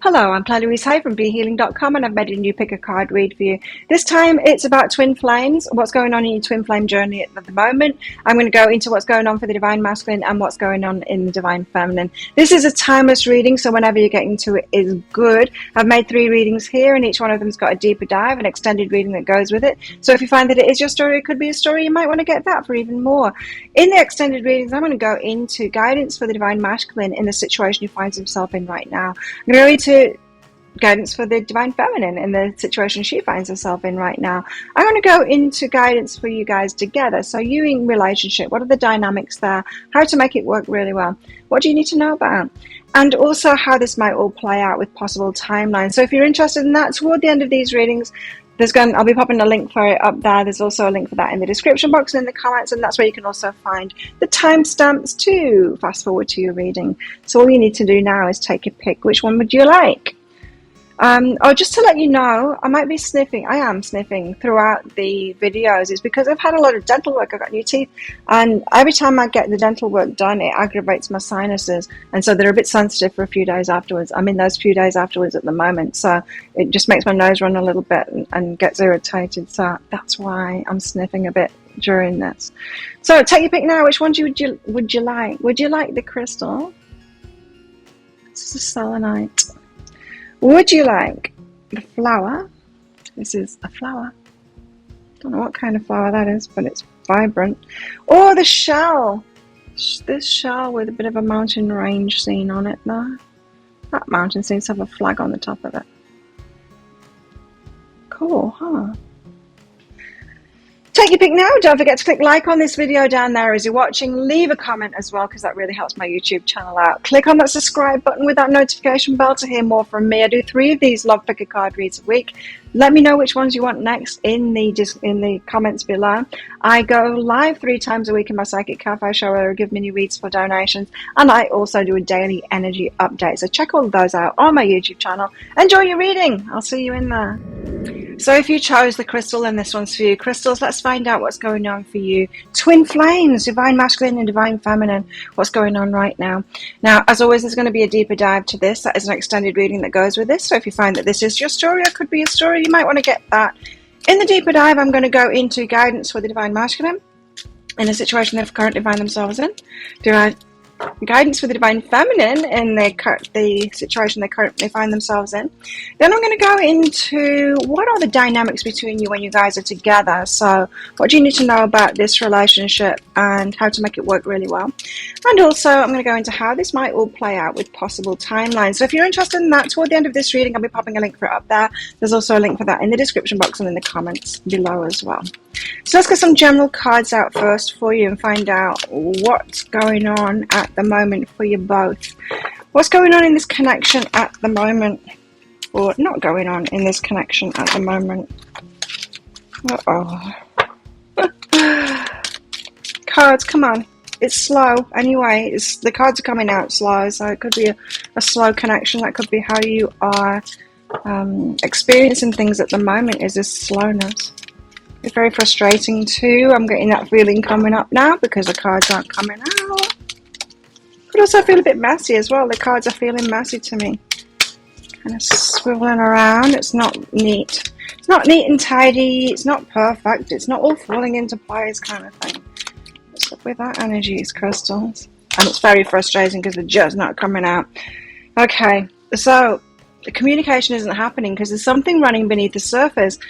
Hello, I'm Claire Louise Hay from BeHealing.com, and I've made a new pick a card read for you. This time it's about twin flames, what's going on in your twin flame journey at the moment. I'm going to go into what's going on for the divine masculine and what's going on in the divine feminine. This is a timeless reading, so whenever you get into it is good. I've made 3 readings here, and each one of them's got a deeper dive, an extended reading that goes with it. So if you find that it is your story, it could be a story, you might want to get that for even more. In the extended readings, I'm going to go into guidance for the divine masculine in the situation he finds himself in right now. I'm going to go into guidance for the divine feminine in the situation she finds herself in right now. I want to go into guidance for you guys together. So you in relationship, what are the dynamics there? How to make it work really well? What do you need to know about? And also how this might all play out with possible timelines. So if you're interested in that, toward the end of these readings, I'll be popping a link for it up there. There's also a link for that in the description box and in the comments, and that's where you can also find the timestamps to fast forward to your reading. So all you need to do now is take your pick. Which one would you like? Just to let you know, I might be sniffing. I am sniffing throughout the videos. It's because I've had a lot of dental work. I've got new teeth, and every time I get the dental work done, it aggravates my sinuses, and so they're a bit sensitive for a few days afterwards. I'm in those few days afterwards at the moment, so it just makes my nose run a little bit and gets irritated. So that's why I'm sniffing a bit during this. So take your pick now. Which one would you like? Would you like the crystal? This is a selenite. Would you like the flower? This is a flower. Don't know what kind of flower that is, but it's vibrant. Or the shell. This shell with a bit of a mountain range scene on it there. That mountain seems to have a flag on the top of it. Cool, huh? Take your pick now. Don't forget to click like on this video down there as you're watching. Leave a comment as well, because that really helps my YouTube channel out. Click on that subscribe button with that notification bell to hear more from me. I do 3 of these Love Pick a Card reads a week. Let me know which ones you want next in the comments below. I go live 3 times a week in my Psychic Cafe show where I give mini reads for donations, and I also do a daily energy update. So check all of those out on my YouTube channel. Enjoy your reading. I'll see you in there. So if you chose the crystal, then this one's for you. Crystals, let's find out what's going on for you. Twin flames, divine masculine and divine feminine. What's going on right now? Now, as always, there's going to be a deeper dive to this. That is an extended reading that goes with this. So if you find that this is your story or could be a story, you might want to get that. In the deeper dive, I'm going to go into guidance for the divine masculine in the situation they currently find themselves in. Guidance for the divine feminine in the situation they currently find themselves in. Then I'm going to go into what are the dynamics between you when you guys are together. So what do you need to know about this relationship and how to make it work really well. And also I'm going to go into how this might all play out with possible timelines. So if you're interested in that, toward the end of this reading, I'll be popping a link for it up there. There's also a link for that in the description box and in the comments below as well. So let's get some general cards out first for you and find out what's going on at the moment for you both. What's going on in this connection at the moment, or not going on in this connection at the moment. Cards, come on. It's slow anyway. The cards are coming out slow, so it could be a slow connection. That could be how you are experiencing things at the moment, is this slowness. It's very frustrating too. I'm getting that feeling coming up now because the cards aren't coming out. Could also feel a bit messy as well. The cards are feeling messy to me. Kind of swiveling around. It's not neat. It's not neat and tidy. It's not perfect. It's not all falling into place kind of thing. What's up with that energy, crystals? And it's very frustrating because they're just not coming out. Okay, so the communication isn't happening because there's something running beneath the surface.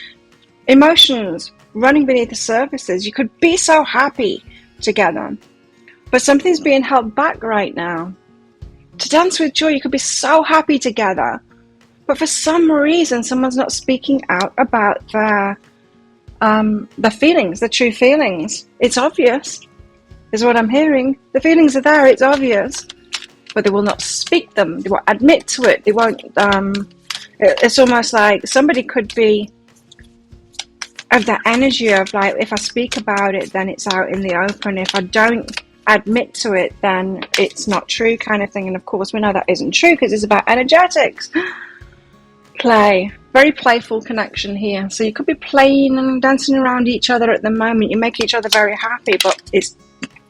Emotions running beneath the surfaces. You could be so happy together, but something's being held back right now. To dance with joy, you could be so happy together, but for some reason someone's not speaking out about their feelings, the true feelings. It's obvious, is what I'm hearing. The feelings are there, it's obvious, but they will not speak them. They won't admit to it. They won't. It's almost like somebody could be of that energy of like, if I speak about it, then it's out in the open. If I don't admit to it, then it's not true kind of thing. And of course we know that isn't true because it's about energetics. Play. Very playful connection here. So you could be playing and dancing around each other at the moment. You make each other very happy, but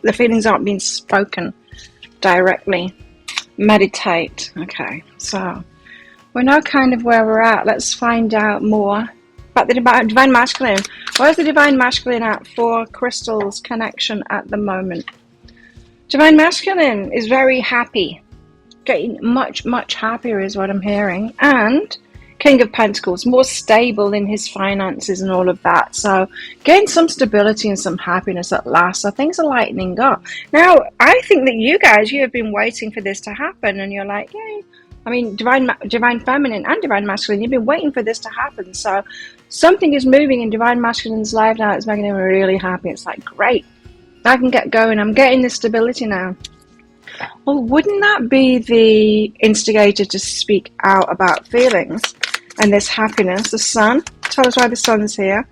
the feelings aren't being spoken directly. Meditate. Okay, so we know kind of where we're at. Let's find out more about the divine masculine. Where's the divine masculine at for Crystal's connection at the moment? Divine masculine is very happy, getting much happier is what I'm hearing, and King of Pentacles, more stable in his finances and all of that. So getting some stability and some happiness at last. So things are lightening up. Now, I think that you have been waiting for this to happen, and you're like, yay. I mean, divine feminine and divine masculine, you've been waiting for this to happen. So something is moving in divine masculine's life now. It's making him really happy. It's like, great, I can get going. I'm getting this stability now. Well, wouldn't that be the instigator to speak out about feelings and this happiness? The sun. Tell us why the sun's here.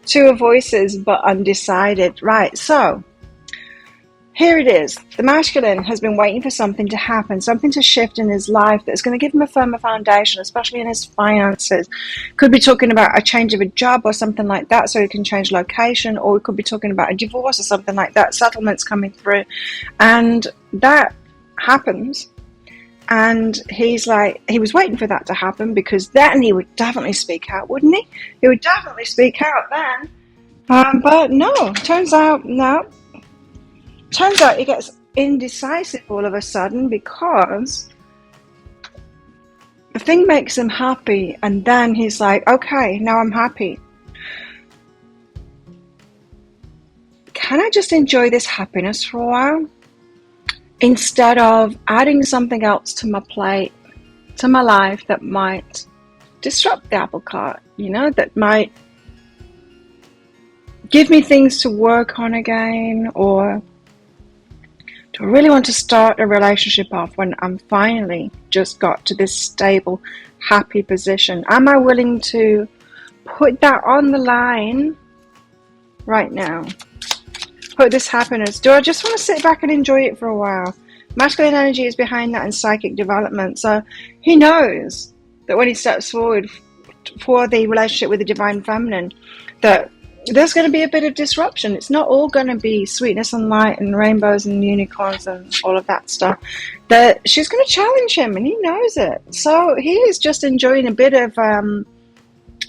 Two of voices, but undecided. Right, so here it is. The masculine has been waiting for something to happen, something to shift in his life that's going to give him a firmer foundation, especially in his finances. Could be talking about a change of a job or something like that, so he can change location, or we could be talking about a divorce or something like that. Settlements coming through, and that happens. And he's like, he was waiting for that to happen, because then he would definitely speak out, wouldn't he? He would definitely speak out then. But no, turns out no. Turns out he gets indecisive all of a sudden, because the thing makes him happy, and then he's like, okay, now I'm happy. Can I just enjoy this happiness for a while? Instead of adding something else to my plate, to my life, that might disrupt the apple cart, that might give me things to work on again, or do I really want to start a relationship off when I'm finally just got to this stable, happy position? Am I willing to put that on the line right now? Put this happiness. Do I just want to sit back and enjoy it for a while? Masculine energy is behind that in psychic development. So he knows that when he steps forward for the relationship with the divine feminine, that there's going to be a bit of disruption. It's not all going to be sweetness and light and rainbows and unicorns and all of that stuff. That she's going to challenge him, and he knows it. So he is just enjoying a bit of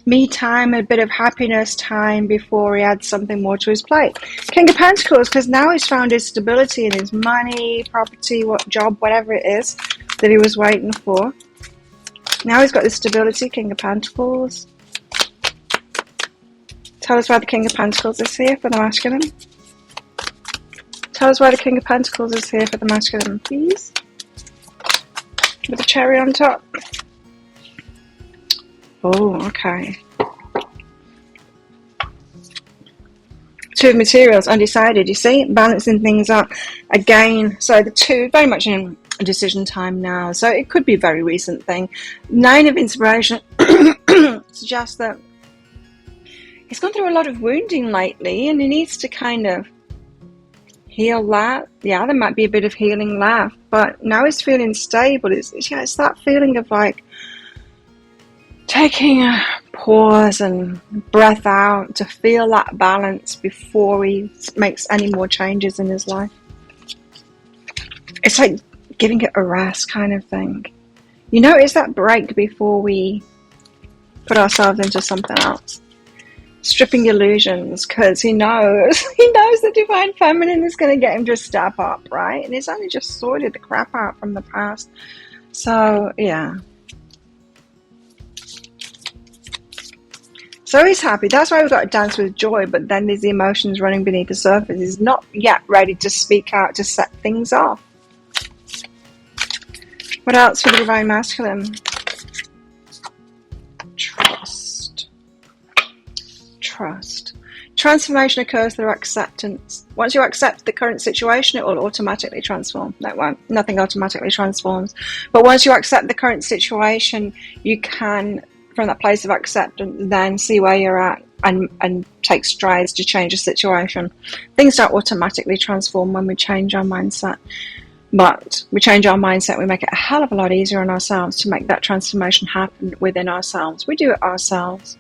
me time, a bit of happiness time before he adds something more to his plate. King of Pentacles, because now he's found his stability in his money, property, what job, whatever it is that he was waiting for. Now he's got this stability. King of Pentacles. Tell us why the King of Pentacles is here for the masculine. Tell us why the King of Pentacles is here for the masculine, please. With a cherry on top. Oh, okay. Two of materials, undecided. You see, balancing things up again. So the two, very much in decision time now. So it could be a very recent thing. Nine of inspiration suggests that he's gone through a lot of wounding lately, and he needs to kind of heal that. Yeah, there might be a bit of healing left, but now he's feeling stable. It's that feeling of like taking a pause and breath out to feel that balance before he makes any more changes in his life. It's like giving it a rest kind of thing. It's that break before we put ourselves into something else. Stripping illusions, because he knows the divine feminine is going to get him to step up, right? And he's only just sorted the crap out from the past. So, yeah. So he's happy. That's why we've got to dance with joy, but then there's the emotions running beneath the surface. He's not yet ready to speak out, to set things off. What else for the divine masculine? Trust. Transformation occurs through acceptance. Once you accept the current situation, it will automatically transform. That won't. Nothing automatically transforms. But once you accept the current situation, you can, from that place of acceptance, then see where you're at and take strides to change the situation. Things don't automatically transform when we change our mindset. But we change our mindset, we make it a hell of a lot easier on ourselves to make that transformation happen within ourselves. We do it ourselves.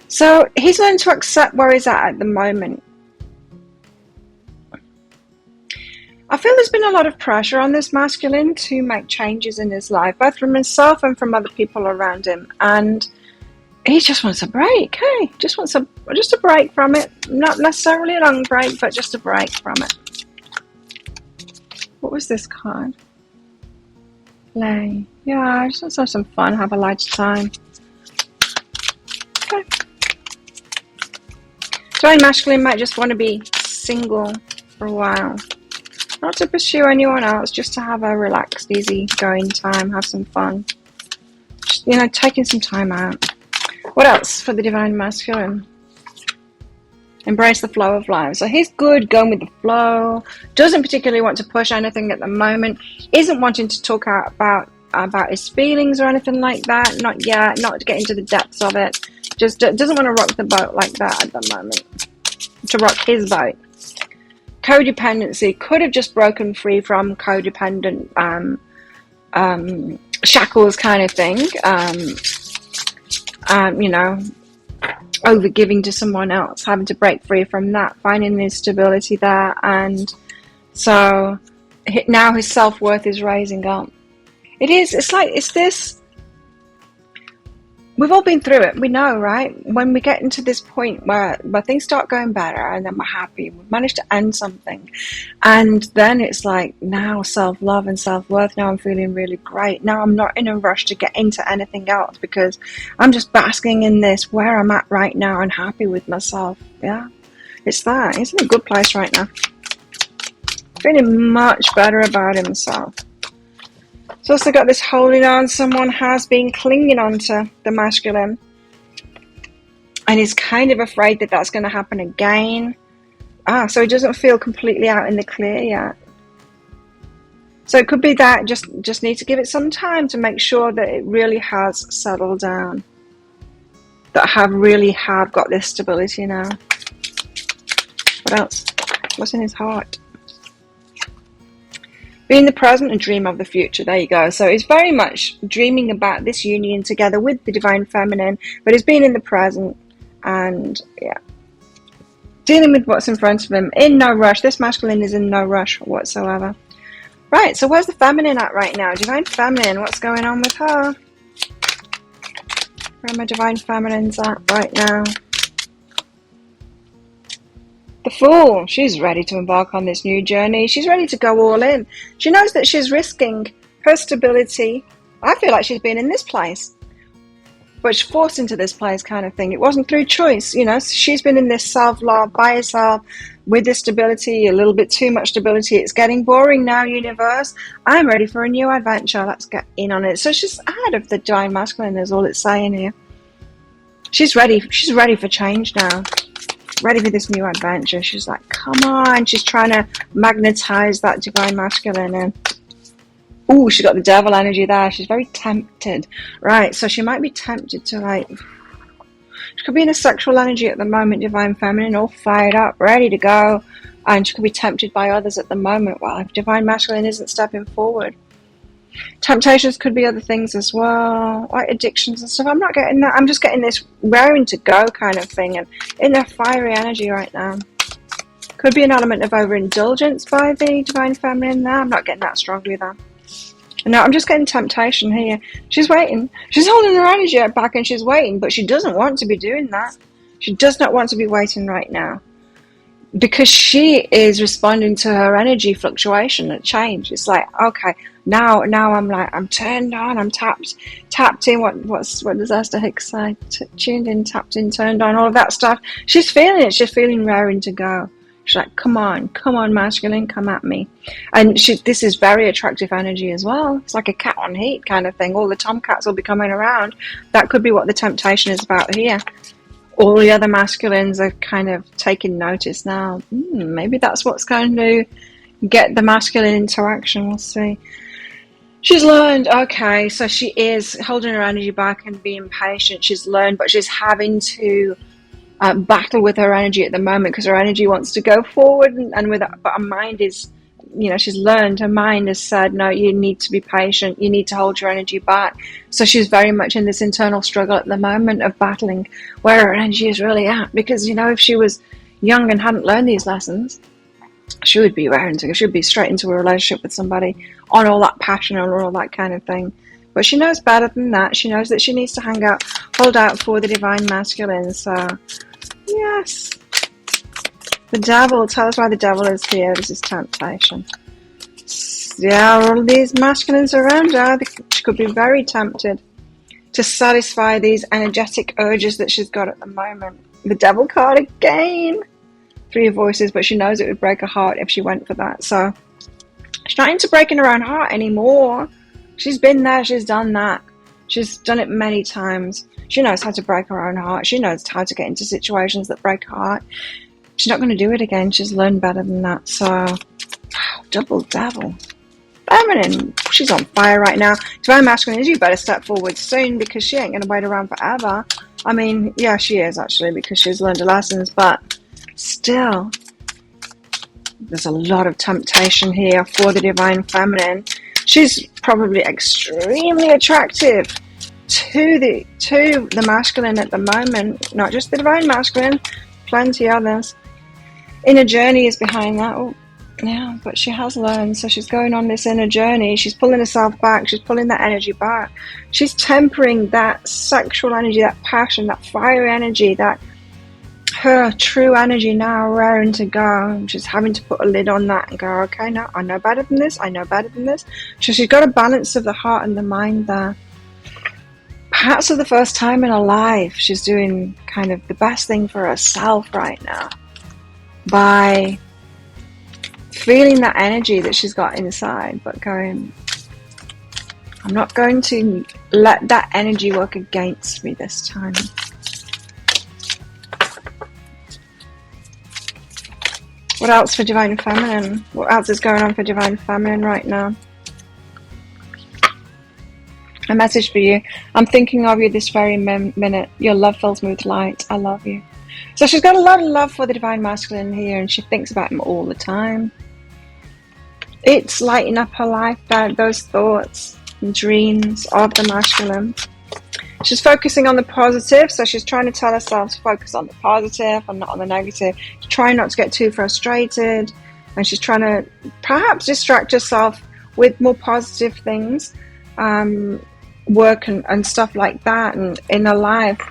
So he's learned to accept where he's at the moment. I feel there's been a lot of pressure on this masculine to make changes in his life, both from himself and from other people around him. And he just wants a break. Hey, just wants just a break from it. Not necessarily a long break, but just a break from it. What was this card? Play. Yeah, I just want to have some fun, have a light time. Okay. Divine masculine might just want to be single for a while. Not to pursue anyone else, just to have a relaxed, easy going time, have some fun. Just, taking some time out. What else for the divine masculine? Embrace the flow of life. So he's good, going with the flow. Doesn't particularly want to push anything at the moment. Isn't wanting to talk out about his feelings or anything like that. Not yet. Not to get into the depths of it. Just doesn't want to rock the boat like that at the moment. To rock his boat. Codependency. Could have just broken free from codependent shackles kind of thing. Overgiving to someone else, having to break free from that, finding the stability there, and so now his self-worth is raising up. It's this, we've all been through it, we know, right? When we get into this point where things start going better and then we're happy, we've managed to end something, and then it's like, now self-love and self-worth, now I'm feeling really great, now I'm not in a rush to get into anything else because I'm just basking in this where I'm at right now and happy with myself. Yeah, it's that. He's in a good place right now, feeling much better about himself. It's also got this holding on. Someone has been clinging on to the masculine and is kind of afraid that that's going to happen again. So he doesn't feel completely out in the clear yet. So it could be that just need to give it some time to make sure that it really has settled down. That really have got this stability now. What else? What's in his heart? Be in the present and dream of the future. There you go. So he's very much dreaming about this union together with the divine feminine, but he's being in the present and, yeah, dealing with what's in front of him in no rush. This masculine is in no rush whatsoever. Right, so where's the feminine at right now? Divine feminine, what's going on with her? Where are my divine feminines at right now? The Fool, she's ready to embark on this new journey. She's ready to go all in. She knows that she's risking her stability. I feel like she's been in this place, but she's forced into this place kind of thing. It wasn't through choice, she's been in this self-love by herself with this stability, a little bit too much stability. It's getting boring now, universe. I'm ready for a new adventure. Let's get in on it. So she's ahead of the divine masculine is all it's saying here. She's ready for change now. Ready for this new adventure. She's like, come on. She's trying to magnetize that divine masculine in. Ooh, she got the devil energy there. She's very tempted. Right, so she might be tempted to she could be in a sexual energy at the moment, divine feminine, all fired up, ready to go. And she could be tempted by others at the moment while divine masculine isn't stepping forward. Temptations could be other things as well, like addictions and stuff. I'm not getting that. I'm just getting this raring to go kind of thing and in a fiery energy right now. Could be an element of overindulgence by the divine feminine there. I'm not getting that strongly though. No, I'm just getting temptation here. She's waiting. She's holding her energy back and she's waiting, but she doesn't want to be doing that. She does not want to be waiting right now. Because she is responding to her energy fluctuation and change. It's like, okay, now I'm turned on, I'm tapped in. What does Esther Hicks say? Tuned in, tapped in, turned on, all of that stuff. She's feeling it. She's feeling raring to go. She's like, come on, masculine, come at me. And this is very attractive energy as well. It's like a cat on heat kind of thing. All the tomcats will be coming around. That could be what the temptation is about here. All the other masculines are kind of taking notice now. Maybe that's what's going to get the masculine into action. We'll see. She's learned, okay, so she is holding her energy back and being patient. She's learned, but she's having to battle with her energy at the moment because her energy wants to go forward, but her mind is, she's learned. Her mind has said, no, you need to be patient. You need to hold your energy back. So she's very much in this internal struggle at the moment of battling where her energy is really at. Because, if she was young and hadn't learned these lessons, she would be romantic. She would be straight into a relationship with somebody on all that passion or all that kind of thing. But she knows better than that. She knows that she needs to hold out for the divine masculine. So, yes. The devil. Tell us why the devil is here. This is temptation. Yeah, all these masculines around her. She could be very tempted to satisfy these energetic urges that she's got at the moment. The devil card again. 3 of voices, but she knows it would break her heart if she went for that. So she's not into breaking her own heart anymore. She's been there, she's done that. She's done it many times. She knows how to break her own heart. She knows how to get into situations that break her heart. She's not going to do it again. She's learned better than that. So, double devil. Feminine. She's on fire right now. Divine masculine is, you better step forward soon because she ain't going to wait around forever. I mean, yeah, she is actually because she's learned her lessons, but still, there's a lot of temptation here for the divine feminine. She's probably extremely attractive to the masculine at the moment, not just the divine masculine, plenty others. Inner journey is behind that. Oh, yeah, but she has learned, so she's going on this inner journey. She's pulling herself back. She's pulling that energy back. She's tempering that sexual energy, that passion, that fire energy, that her true energy now raring to go. She's having to put a lid on that and go, okay, no, I know better than this. I know better than this. So she's got a balance of the heart and the mind there. Perhaps for the first time in her life, she's doing kind of the best thing for herself right now by feeling that energy that she's got inside, but going, I'm not going to let that energy work against me this time. What else for divine feminine? What else is going on for divine feminine right now? A message for you. I'm thinking of you this very minute. Your love fills me with light. I love you. So she's got a lot of love for the divine masculine here, and she thinks about him all the time. It's lighting up her life, those thoughts and dreams of the masculine. She's focusing on the positive, so she's trying to tell herself to focus on the positive and not on the negative. She's trying not to get too frustrated, and she's trying to perhaps distract herself with more positive things, work and stuff like that, and in her life,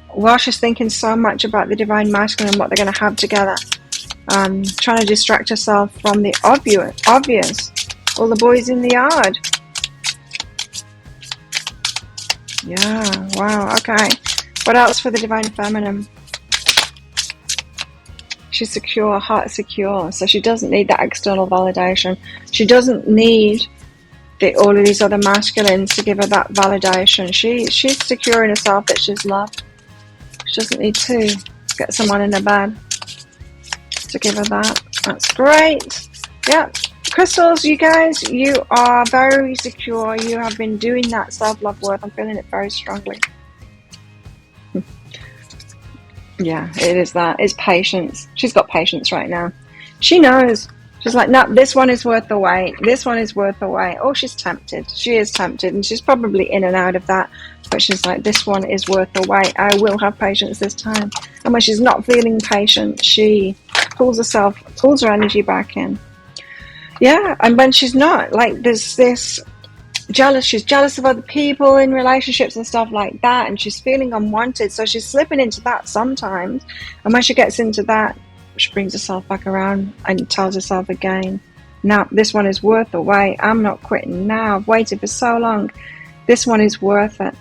while she's thinking so much about the divine masculine and what they're going to have together. Trying to distract herself from the obvious. All the boys in the yard. Yeah, wow, okay. What else for the divine feminine? She's secure, heart secure, so she doesn't need that external validation. She doesn't need all of these other masculines to give her that validation. She's secure in herself that she's loved. She doesn't need to get someone in her bed to give her that. That's great. Yeah. Crystals, you guys, you are very secure. You have been doing that self-love work. I'm feeling it very strongly. Yeah, it is that. It's patience. She's got patience right now. She knows. She's like, no, this one is worth the wait. This one is worth the wait. Oh, she's tempted. She is tempted, and she's probably in and out of that. But she's like, this one is worth the wait. I will have patience this time. And when she's not feeling patient, she pulls her energy back in. Yeah, and when she's not, like, there's this she's jealous of other people in relationships and stuff like that, and she's feeling unwanted, so she's slipping into that sometimes. And when she gets into that, she brings herself back around and tells herself again, no, this one is worth the wait. I'm not quitting now. I've waited for so long. This one is worth it.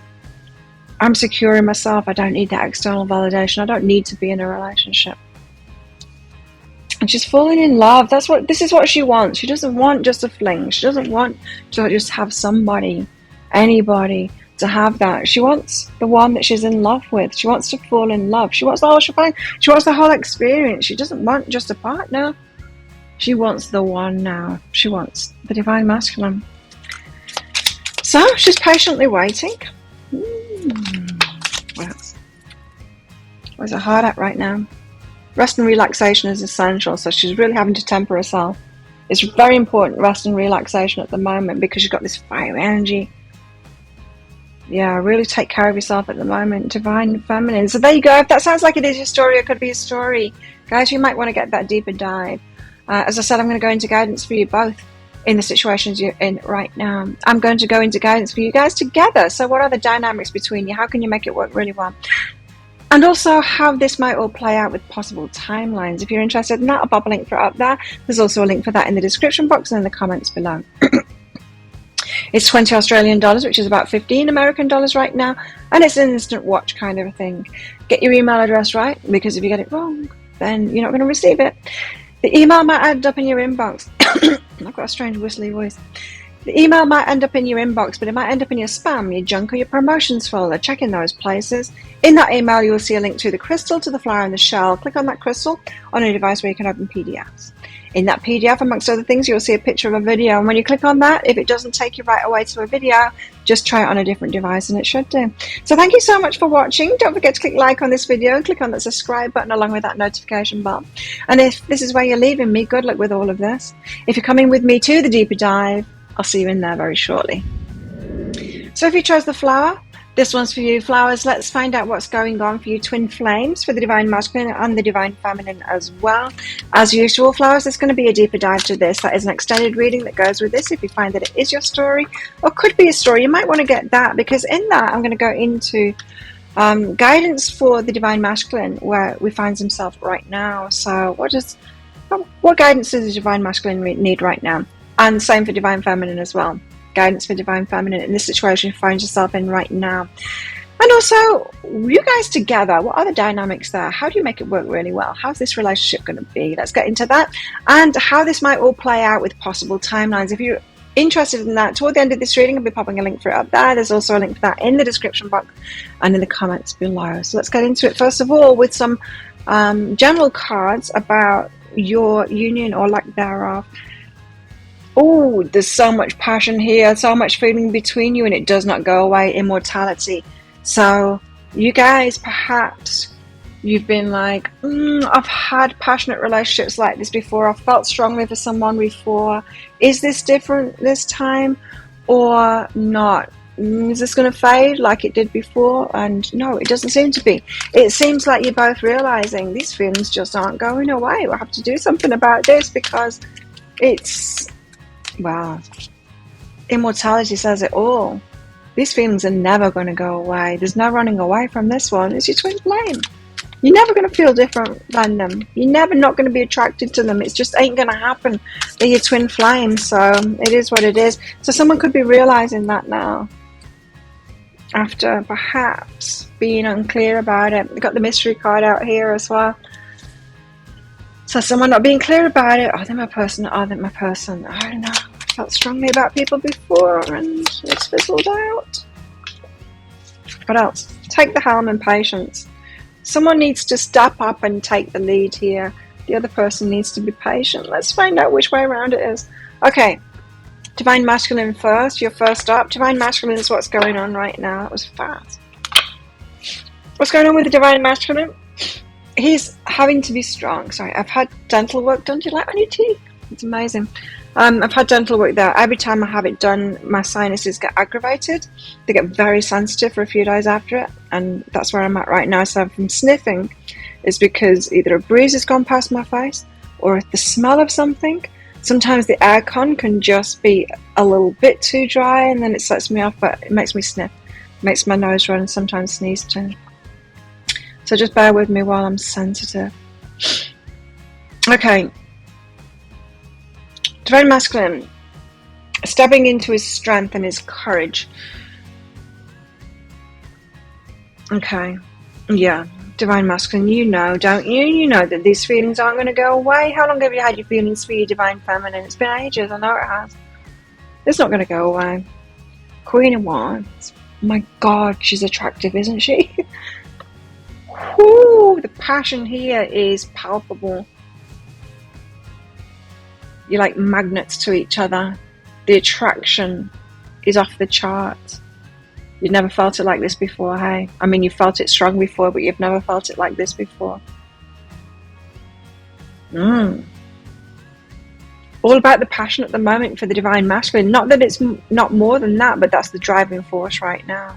I'm secure in myself. I don't need that external validation. I don't need to be in a relationship. And she's falling in love. This is what she wants. She doesn't want just a fling. She doesn't want to just have somebody, anybody, to have that. She wants the one that she's in love with. She wants to fall in love. She wants the whole shebang. She wants the whole experience. She doesn't want just a partner. She wants the one now. She wants the divine masculine. So she's patiently waiting. What else? Where's her heart at right now? Rest and relaxation is essential, so she's really having to temper herself. It's very important, rest and relaxation at the moment, because she's got this fire energy. Yeah, really take care of yourself at the moment. Divine feminine. So there you go. If that sounds like it is your story, it could be a story. Guys, you might want to get that deeper dive. As I said, I'm going to go into guidance for you both in the situations you're in right now. I'm going to go into guidance for you guys together. So what are the dynamics between you? How can you make it work really well? And also how this might all play out with possible timelines. If you're interested in that, I'll bob a link for it up there. There's also a link for that in the description box and in the comments below. It's 20 Australian dollars, which is about 15 American dollars right now. And it's an instant watch kind of a thing. Get your email address right, because if you get it wrong, then you're not going to receive it. The email might end up in your inbox. I've got a strange whistly voice. The email might end up in your inbox, but it might end up in your spam, your junk, or your promotions folder. Check in those places. In that email, you will see a link to the crystal, to the flower, and the shell. Click on that crystal on a device where you can open PDFs. In that PDF, amongst other things, you'll see a picture of a video. And when you click on that, if it doesn't take you right away to a video, just try it on a different device and it should do. So thank you so much for watching. Don't forget to click like on this video and click on that subscribe button along with that notification bell. And if this is where you're leaving me, good luck with all of this. If you're coming with me to the deeper dive, I'll see you in there very shortly. So if you chose the flower, this one's for you, flowers. Let's find out what's going on for you, twin flames, for the divine masculine and the divine feminine as well. As usual, flowers, there's going to be a deeper dive to this. That is an extended reading that goes with this. If you find that it is your story or could be a story, you might want to get that, because in that I'm going to go into guidance for the divine masculine, where we find himself right now. So what guidance does the divine masculine need right now? And same for divine feminine as well. Guidance for divine feminine in this situation you find yourself in right now. And also, you guys together, what are the dynamics there? How do you make it work really well? How's this relationship going to be? Let's get into that. And how this might all play out with possible timelines. If you're interested in that, toward the end of this reading, I'll be popping a link for it up there. There's also a link for that in the description box and in the comments below. So let's get into it first of all with some general cards about your union or lack thereof. Oh, there's so much passion here, so much feeling between you, and it does not go away. Immortality. So you guys, perhaps you've been like, I've had passionate relationships like this before. I've felt strongly for someone before. Is this different this time or not? Is this going to fade like it did before? And no, it doesn't seem to be. It seems like you're both realizing these feelings just aren't going away. We'll have to do something about this, because it's... Wow. Immortality says it all. These feelings are never going to go away. There's no running away from this one. It's your twin flame. You're never going to feel different than them. You're never not going to be attracted to them. It just ain't going to happen. They're your twin flame, so it is what it is. So someone could be realizing that now, after perhaps being unclear about it. We've got the mystery card out here as well. So someone not being clear about it. Are they my person? Are they my person? I don't know. I felt strongly about people before and it's fizzled out. What else? Take the helm and patience. Someone needs to step up and take the lead here. The other person needs to be patient. Let's find out which way around it is. Okay. Divine masculine first. You're first up. Divine masculine is what's going on right now. That was fast. What's going on with the divine masculine? He's having to be strong. Sorry, I've had dental work done. Do you like my new teeth? It's amazing. I've had dental work there. Every time I have it done, my sinuses get aggravated. They get very sensitive for a few days after it, and that's where I'm at right now. So if I'm sniffing, it's because either a breeze has gone past my face or the smell of something. Sometimes the aircon can just be a little bit too dry, and then it sets me off, but it makes me sniff. It makes my nose run and sometimes sneeze too. So just bear with me while I'm sensitive. Okay. Divine masculine. Stepping into his strength and his courage. Okay. Yeah. Divine masculine, you know, don't you? You know that these feelings aren't going to go away. How long have you had your feelings for your divine feminine? It's been ages. I know it has. It's not going to go away. Queen of Wands. My God, she's attractive, isn't she? Whoo, the passion here is palpable. You're like magnets to each other. The attraction is off the charts. You've never felt it like this before, hey? I mean, you've felt it strong before, but you've never felt it like this before. All about the passion at the moment for the divine masculine. Not that it's not more than that, but that's the driving force right now.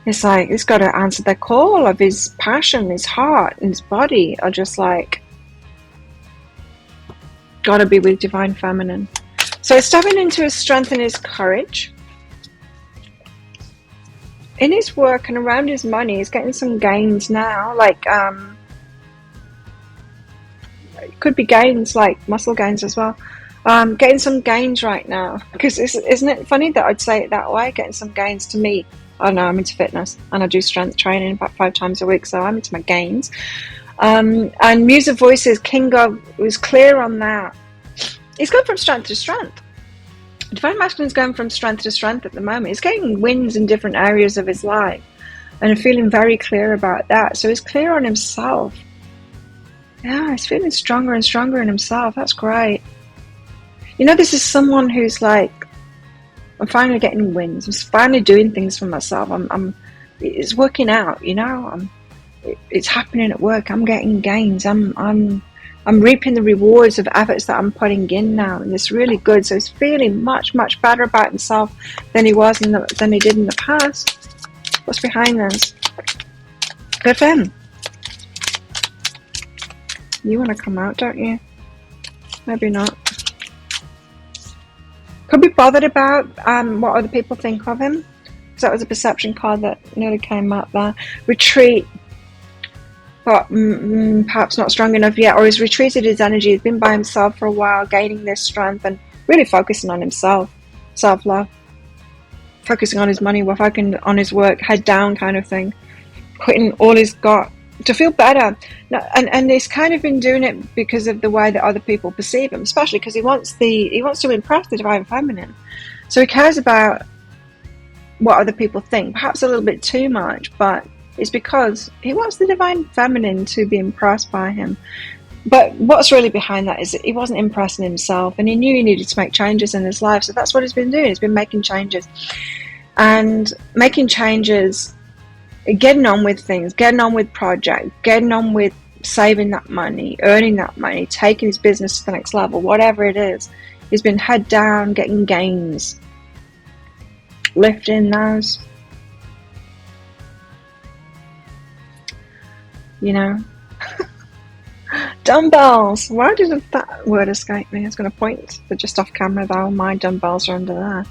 It's like, he's got to answer the call of his passion, his heart, and his body are just like, Gotta be with divine feminine. So he's stepping into his strength and his courage. In his work and around his money, he's getting some gains now. Like, it could be gains, like muscle gains as well. Getting some gains right now. Because isn't it funny that I'd say it that way? Getting some gains to me. I don't know, I'm into fitness and I do strength training about 5 times a week, so I'm into my gains. And Muse of Voices, King of, was clear on that. He's going from strength to strength. Divine Masculine is going from strength to strength at the moment. He's getting wins in different areas of his life and feeling very clear about that. So he's clear on himself. Yeah, he's feeling stronger and stronger in himself. That's great. You know, this is someone who's like, I'm finally getting wins. I'm finally doing things for myself. It's working out, you know. It's happening at work. I'm getting gains. I'm reaping the rewards of efforts that I'm putting in now, and it's really good. So he's feeling much, much better about himself than he was than he did in the past. What's behind this? Good for him. You want to come out, don't you? Maybe not. Could be bothered about what other people think of him, because that was a perception card that nearly came up there. Retreat. But perhaps not strong enough yet, or he's retreated his energy. He's been by himself for a while, gaining this strength and really focusing on himself, self-love, focusing on his money, focusing on his work, head down kind of thing, putting all he's got to feel better. And he's kind of been doing it because of the way that other people perceive him, especially because he wants to impress the divine feminine. So he cares about what other people think, perhaps a little bit too much, but it's because he wants the divine feminine to be impressed by him. But what's really behind that is that he wasn't impressing himself, and he knew he needed to make changes in his life. So that's what he's been doing. He's been making changes. And making changes, getting on with things, getting on with projects, getting on with saving that money, earning that money, taking his business to the next level, whatever it is. He's been head down, getting gains, lifting those. You know, dumbbells. Why did that word escape me? I was going to point, but just off camera though. My dumbbells are under there,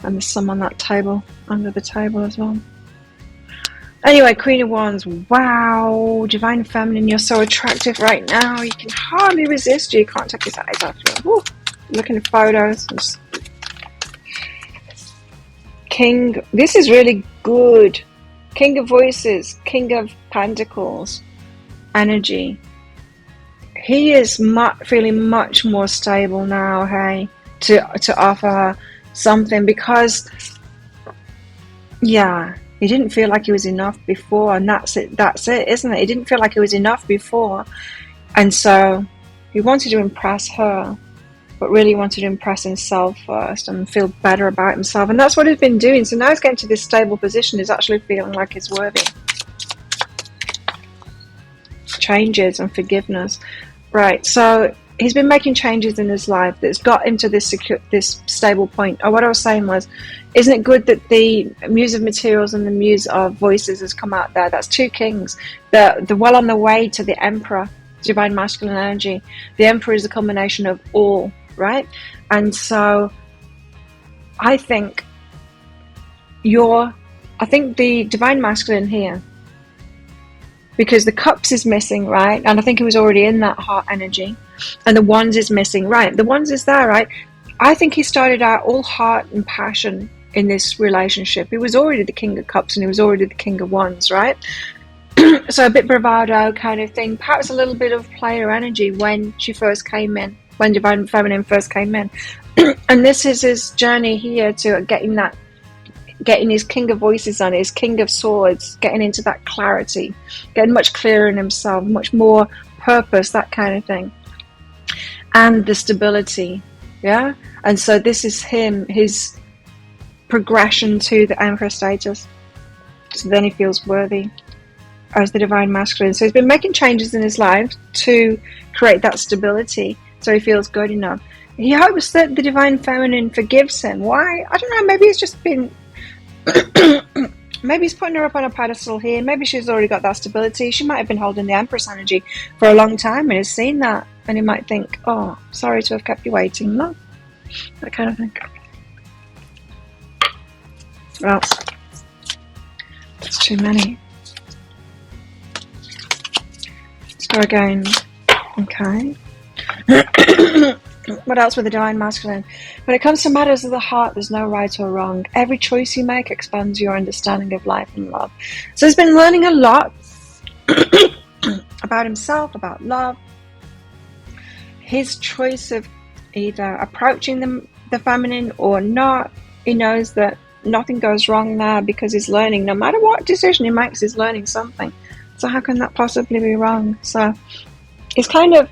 and there's some on that table, under the table as well. Anyway, Queen of Wands. Wow, divine feminine, you're so attractive right now. You can hardly resist you. You can't take his eyes off you. Woo. Looking at photos. King. This is really good. King of Voices, King of Pentacles energy. He is feeling much more stable now, hey, to offer her something, because, yeah, he didn't feel like he was enough before, and that's it, isn't it? He didn't feel like he was enough before, and so he wanted to impress her, but really wanted to impress himself first and feel better about himself, and that's what he's been doing. So now he's getting to this stable position. He's actually feeling like he's worthy. Changes and forgiveness. Right, so he's been making changes in his life that's got him to this stable point. What I was saying was, isn't it good that the Muse of Materials and the Muse of Voices has come out there? That's 2 kings. They're well on the way to the Emperor, divine masculine energy. The Emperor is a combination of all, right? And so I think the divine masculine here, because the cups is missing, right? And I think he was already in that heart energy, and the wands is missing, right? The wands is there, right? I think he started out all heart and passion in this relationship. He was already the King of Cups and he was already the King of Wands, right? So a bit bravado kind of thing, perhaps a little bit of player energy when she first came in, when divine feminine first came in. And this is his journey here to getting his King of Voices on, his King of Swords, getting into that clarity, getting much clearer in himself, much more purpose, that kind of thing, and the stability, yeah. And so this is his progression to the Emperor status. So then he feels worthy as the divine masculine. So he's been making changes in his life to create that stability, so he feels good enough. He hopes that the divine feminine forgives him. Why? I don't know. Maybe he's just been maybe he's putting her up on a pedestal here. Maybe she's already got that stability. She might have been holding the Empress energy for a long time and has seen that. And he might think, oh, sorry to have kept you waiting. No, that kind of thing. Well, that's too many. Let's go again. Okay. What else with the Divine Masculine? When it comes to matters of the heart, there's no right or wrong. Every choice you make expands your understanding of life and love. So he's been learning a lot about himself, about love. His choice of either approaching the feminine or not. He knows that nothing goes wrong there because he's learning. No matter what decision he makes, he's learning something. So how can that possibly be wrong? So he's kind of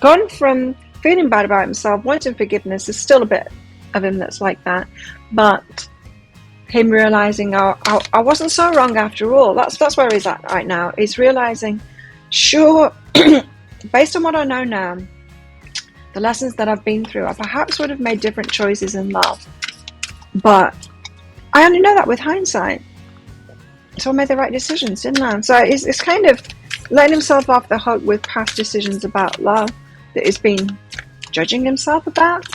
gone from feeling bad about himself, wanting forgiveness. There's still a bit of him that's like that, but him realizing, oh, I wasn't so wrong after all. That's where he's at right now. He's realizing, sure, based on what I know now, the lessons that I've been through, I perhaps would have made different choices in love, but I only know that with hindsight. So I made the right decisions, didn't I? So it's kind of letting himself off the hook with past decisions about love that he's been judging himself about.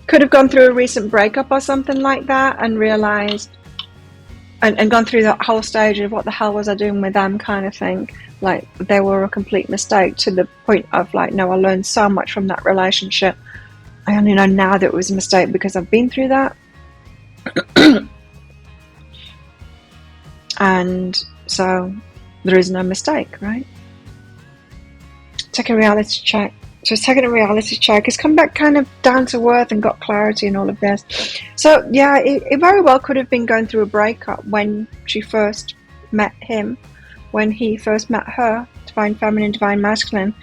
Could have gone through a recent breakup or something like that and realized and gone through that whole stage of what the hell was I doing with them kind of thing. Like they were a complete mistake, to the point of like, no, I learned so much from that relationship. I only know now that it was a mistake because I've been through that. And so there is no mistake, right? Take a reality check. So he's taking a reality check. He's come back kind of down to earth and got clarity and all of this. So yeah, it very well could have been going through a breakup when she first met him, when he first met her, Divine Feminine, Divine Masculine,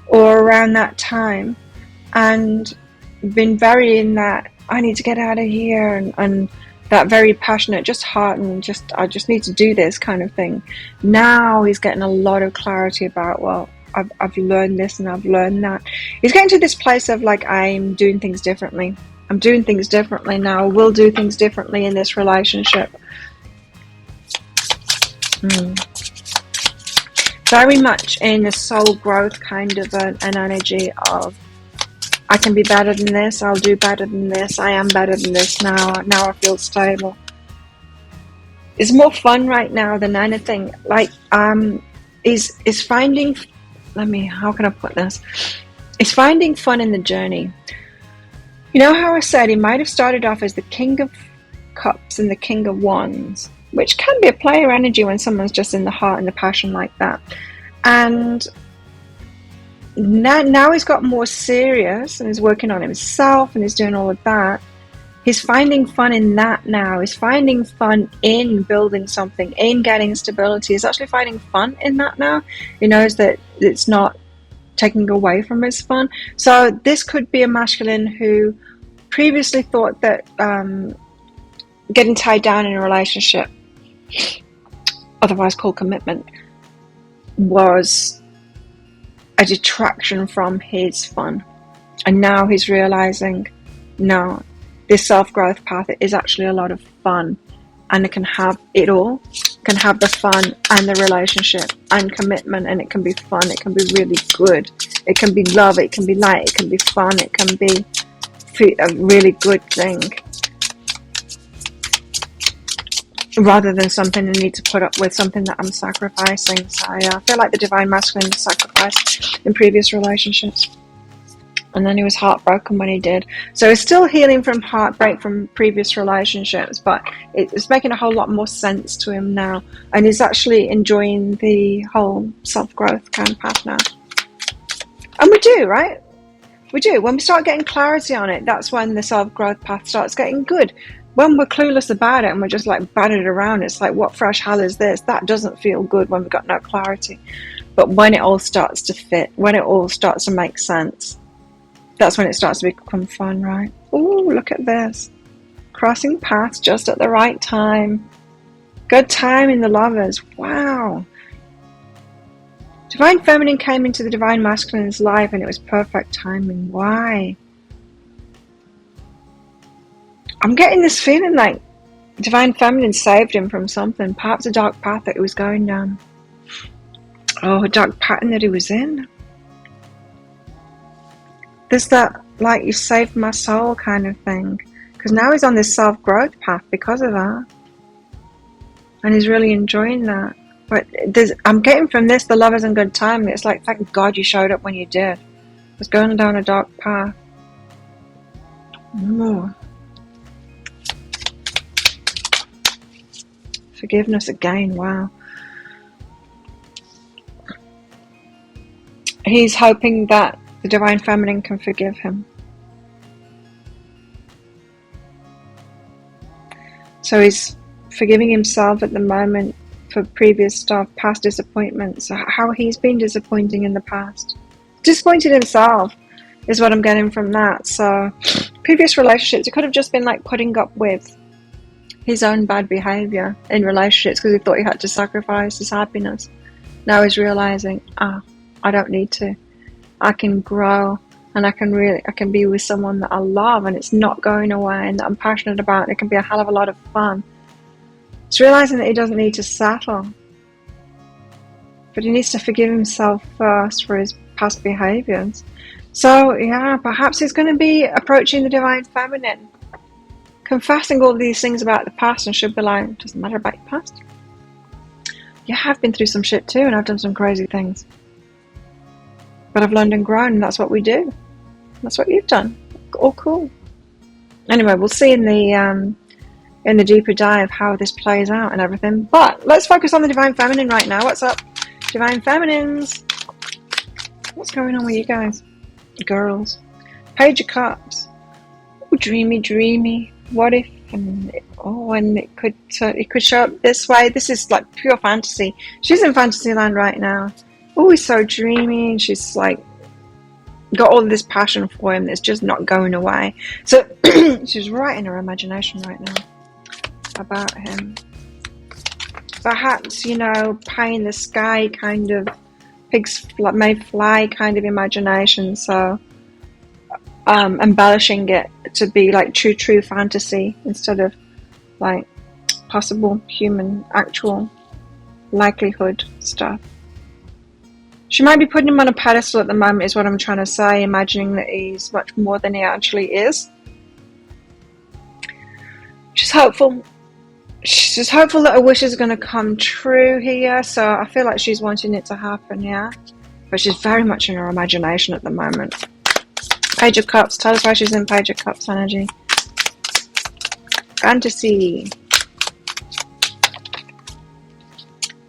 or around that time, and been very in that, I need to get out of here, and that very passionate, just heart and I just need to do this kind of thing. Now he's getting a lot of clarity about, well, I've learned this and I've learned that. He's getting to this place of like, I'm doing things differently. I'm doing things differently now. We'll do things differently in this relationship. Very much in a soul growth kind of an energy of, I can be better than this, I'll do better than this, I am better than this now I feel stable. It's more fun right now than anything. Like, is finding, how can I put this? It's finding fun in the journey. You know how I said he might have started off as the King of Cups and the King of Wands, which can be a player energy when someone's just in the heart and the passion like that. And now he's got more serious and he's working on himself and he's doing all of that. He's finding fun in that now. He's finding fun in building something, in getting stability. He's actually finding fun in that now. He knows that it's not taking away from his fun. So this could be a masculine who previously thought that getting tied down in a relationship, otherwise called commitment, was a detraction from his fun. And now he's realizing, no, this self-growth path is actually a lot of fun, and it can have it all. It can have the fun and the relationship and commitment, and it can be fun, it can be really good, it can be love, it can be light, it can be fun, it can be a really good thing, rather than something I need to put up with, something that I'm sacrificing. So I feel like the Divine Masculine was sacrificed in previous relationships, and then he was heartbroken when he did. So he's still healing from heartbreak from previous relationships, but it's making a whole lot more sense to him now, and he's actually enjoying the whole self-growth kind of path now. And we do, right? We do. When we start getting clarity on it, that's when the self-growth path starts getting good. When we're clueless about it and we're just like batting it around, it's like, what fresh hell is this? That doesn't feel good when we've got no clarity. But when it all starts to fit, when it all starts to make sense, that's when it starts to become fun, right? Oh, look at this. Crossing paths just at the right time. Good timing, the lovers. Wow. Divine Feminine came into the Divine Masculine's life and it was perfect timing. Why? I'm getting this feeling like Divine Feminine saved him from something, perhaps a dark path that he was going down. Oh, a dark pattern that he was in. There's that, like, you saved my soul kind of thing. Because now he's on this self-growth path because of that. And he's really enjoying that. But I'm getting from this, the love isn't good timing. It's like, thank God you showed up when you did. I was going down a dark path. Ooh. Forgiveness again, wow. He's hoping that the Divine Feminine can forgive him. So he's forgiving himself at the moment for previous stuff, past disappointments, how he's been disappointing in the past. Disappointed himself is what I'm getting from that. So previous relationships, it could have just been like putting up with his own bad behavior in relationships because he thought he had to sacrifice his happiness. Now he's realizing, I don't need to. I can grow and I can be with someone that I love and it's not going away and that I'm passionate about and it can be a hell of a lot of fun. He's realizing that he doesn't need to settle. But he needs to forgive himself first for his past behaviors. So yeah, perhaps he's going to be approaching the Divine Feminine, confessing all these things about the past, and should be like, doesn't matter about your past. Yeah, I've been through some shit too, and I've done some crazy things. But I've learned and grown, and that's what we do. That's what you've done. All cool. Anyway, we'll see in the deeper dive how this plays out and everything. But let's focus on the Divine Feminine right now. What's up, Divine Feminines? What's going on with you guys? Girls. Page of Cups. Oh, dreamy, dreamy. What if? And it could show up this way. This is like pure fantasy. She's in fantasy land right now. Oh, he's so dreamy. And she's like got all this passion for him that's just not going away. So she's right in her imagination right now about him. Perhaps, pie in the sky kind of pigs may fly kind of imagination. So embellishing it to be like true fantasy instead of like possible human actual likelihood stuff. She might be putting him on a pedestal at the moment is what I'm trying to say, imagining that he's much more than he actually is. She's hopeful. She's hopeful that her wish is going to come true here, so I feel like she's wanting it to happen, yeah? But she's very much in her imagination at the moment. Page of Cups. Tell us why she's in Page of Cups energy. Fantasy.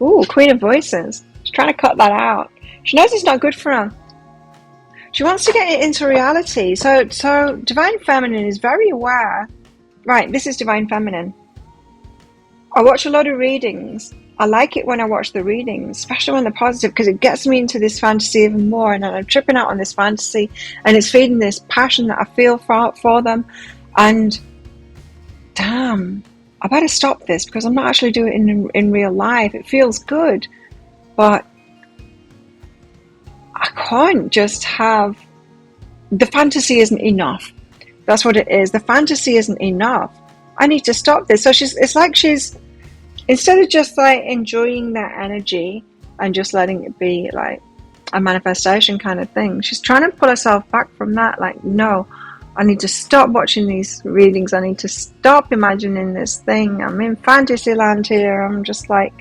Ooh, Queen of Voices. She's trying to cut that out. She knows it's not good for her. She wants to get it into reality. So Divine Feminine is very aware. Right, this is Divine Feminine. I watch a lot of readings. I like it when I watch the readings, especially when they're positive, because it gets me into this fantasy even more, and I'm tripping out on this fantasy, and it's feeding this passion that I feel for them. And damn, I better stop this because I'm not actually doing it in real life. It feels good, but I can't just have the fantasy isn't enough. That's what it is. The fantasy isn't enough. I need to stop this. So it's like she's, instead of just like enjoying that energy and just letting it be like a manifestation kind of thing, she's trying to pull herself back from that. Like, no, I need to stop watching these readings. I need to stop imagining this thing. I'm in fantasy land here. I'm just like,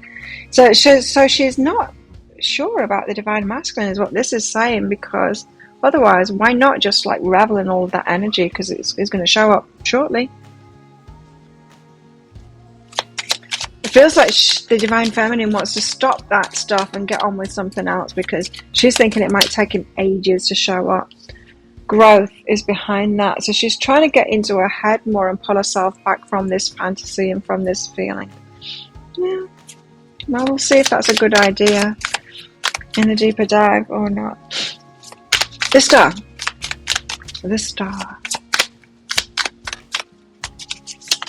so she's not sure about the Divine Masculine is what this is saying, because otherwise, why not just like revel in all of that energy, because it's going to show up shortly. It feels like the Divine Feminine wants to stop that stuff and get on with something else, because she's thinking it might take him ages to show up. Growth is behind that. So she's trying to get into her head more and pull herself back from this fantasy and from this feeling. Yeah. Well, we'll see if that's a good idea in the deeper dive or not. The Star. The Star.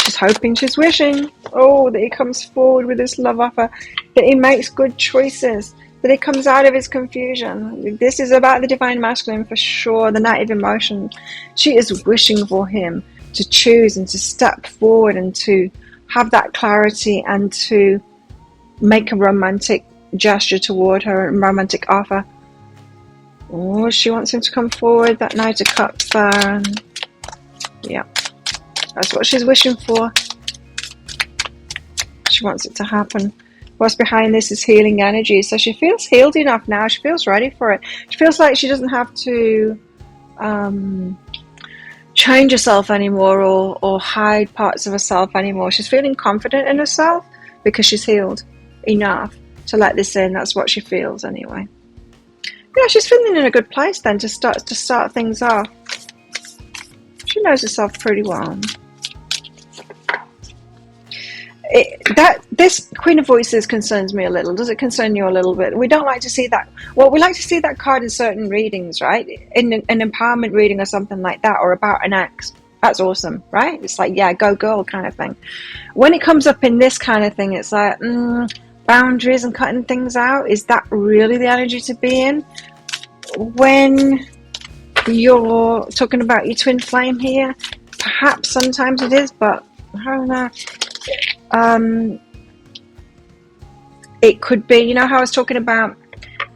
She's hoping, she's wishing, that he comes forward with this love offer, that he makes good choices, that he comes out of his confusion. This is about the Divine Masculine for sure, the native emotion. She is wishing for him to choose and to step forward and to have that clarity and to make a romantic gesture toward her, a romantic offer. Oh, she wants him to come forward, that Knight of Cups there. And yeah, that's what she's wishing for. She wants it to happen. What's behind this is healing energy. So she feels healed enough now. She feels ready for it. She feels like she doesn't have to change herself anymore or hide parts of herself anymore. She's feeling confident in herself because she's healed enough to let this in. That's what she feels anyway. Yeah, she's feeling in a good place then to start things off. She knows herself pretty well. This Queen of Voices concerns me a little. Does it concern you a little bit? We don't like to see that. Well, we like to see that card in certain readings, right? In an empowerment reading or something like that, or about an ex. That's awesome, right? It's like, yeah, go girl kind of thing. When it comes up in this kind of thing, it's like, boundaries and cutting things out. Is that really the energy to be in? When you're talking about your twin flame here, perhaps sometimes it is, but I don't know. It could be, you know how I was talking about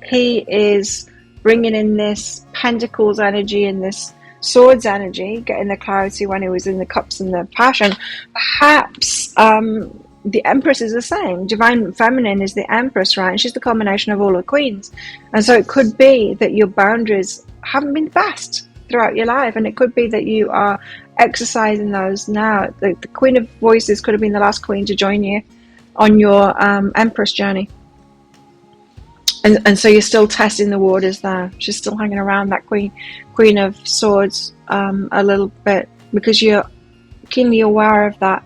he is bringing in this Pentacles energy and this Swords energy, getting the clarity when he was in the Cups and the Passion. Perhaps the Empress is the same. Divine Feminine is the Empress, right? And she's the culmination of all the queens. And so it could be that your boundaries haven't been the best throughout your life, and it could be that you are exercising those now. The Queen of Voices could have been the last queen to join you on your Empress journey, and so you're still testing the waters there. She's still hanging around that Queen of Swords a little bit, because you're keenly aware of that,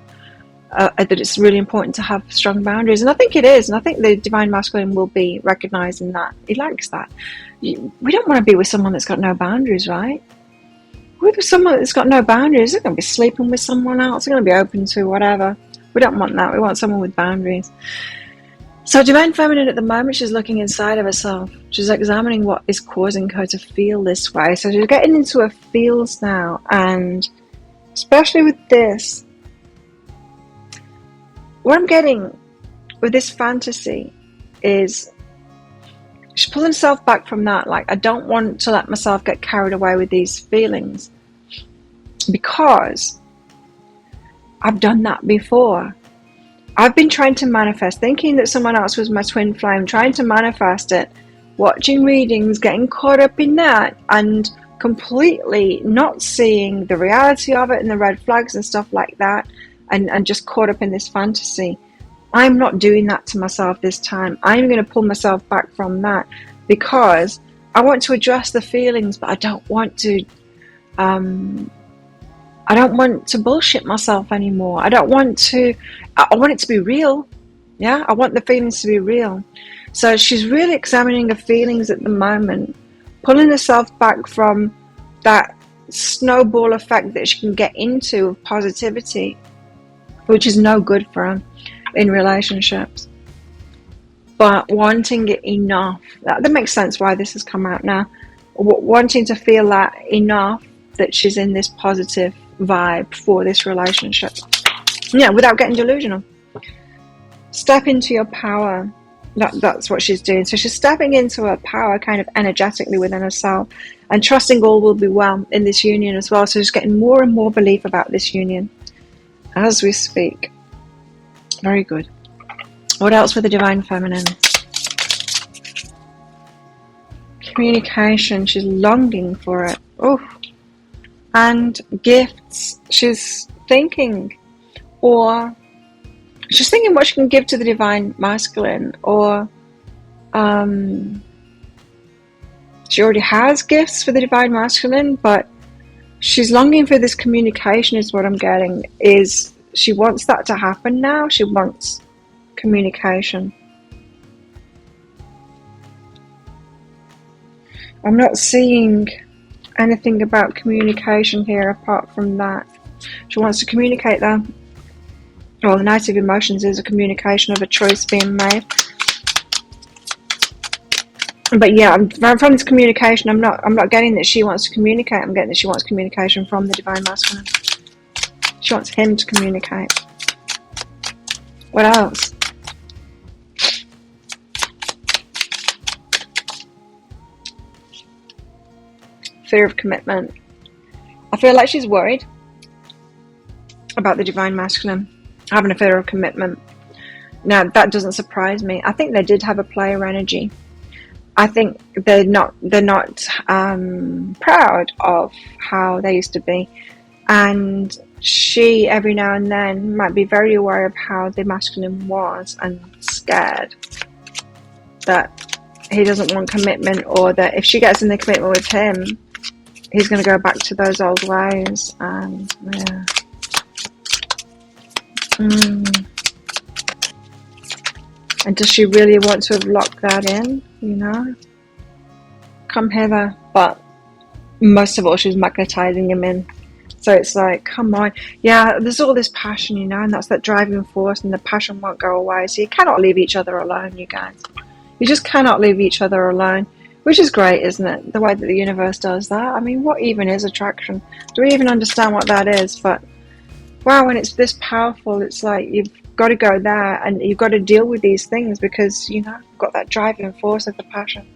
that it's really important to have strong boundaries. And I think it is, and I think the Divine Masculine will be recognizing that. He likes that. We don't want to be with someone that's got no boundaries, right? With someone that's got no boundaries, they're going to be sleeping with someone else. They're going to be open to whatever. We don't want that. We want someone with boundaries. So Divine Feminine at the moment, she's looking inside of herself. She's examining what is causing her to feel this way. So she's getting into her feels now. And especially with this, what I'm getting with this fantasy is she's pulling herself back from that. Like, I don't want to let myself get carried away with these feelings, because I've done that before. I've been trying to manifest, thinking that someone else was my twin flame, trying to manifest it, watching readings, getting caught up in that, and completely not seeing the reality of it and the red flags and stuff like that, and just caught up in this fantasy. I'm not doing that to myself this time. I'm going to pull myself back from that, because I want to address the feelings, but I don't want to bullshit myself anymore. I want it to be real. Yeah, I want the feelings to be real. So she's really examining her feelings at the moment, pulling herself back from that snowball effect that she can get into of positivity, which is no good for her in relationships, but wanting it enough. That makes sense why this has come out now. Wanting to feel that enough that she's in this positive vibe for this relationship. Yeah, without getting delusional. Step into your power. That's what she's doing. So she's stepping into her power kind of energetically within herself, and trusting all will be well in this union as well. So she's getting more and more belief about this union as we speak. Very good. What else with the Divine Feminine? Communication. She's longing for it. Oh, and gifts. She's thinking, or she's thinking what she can give to the Divine Masculine, or she already has gifts for the Divine Masculine, but she's longing for this communication is what I'm getting. Is she wants that to happen now. She wants communication. I'm not seeing anything about communication here apart from that. She wants to communicate that. Well, the Knight of Emotions is a communication of a choice being made. But yeah, from this communication, I'm not getting that she wants to communicate. I'm getting that she wants communication from the Divine Masculine. She wants him to communicate. What else? Fear of commitment. I feel like she's worried about the divine masculine having a fear of commitment. Now, that doesn't surprise me. I think they did have a player energy. I think they're not proud of how they used to be, and she every now and then might be very aware of how the masculine was and scared that he doesn't want commitment, or that if she gets in the commitment with him, he's going to go back to those old ways. And yeah. And does she really want to have locked that in, you know? Come hither. But most of all, she's magnetizing him in. So it's like, come on. Yeah, there's all this passion, you know, and that's that driving force, and the passion won't go away. So you cannot leave each other alone, you guys. You just cannot leave each other alone, which is great, isn't it? The way that the universe does that. I mean, what even is attraction? Do we even understand what that is? But wow, when it's this powerful, it's like you've got to go there and you've got to deal with these things because, you know, you've got that driving force of the passion.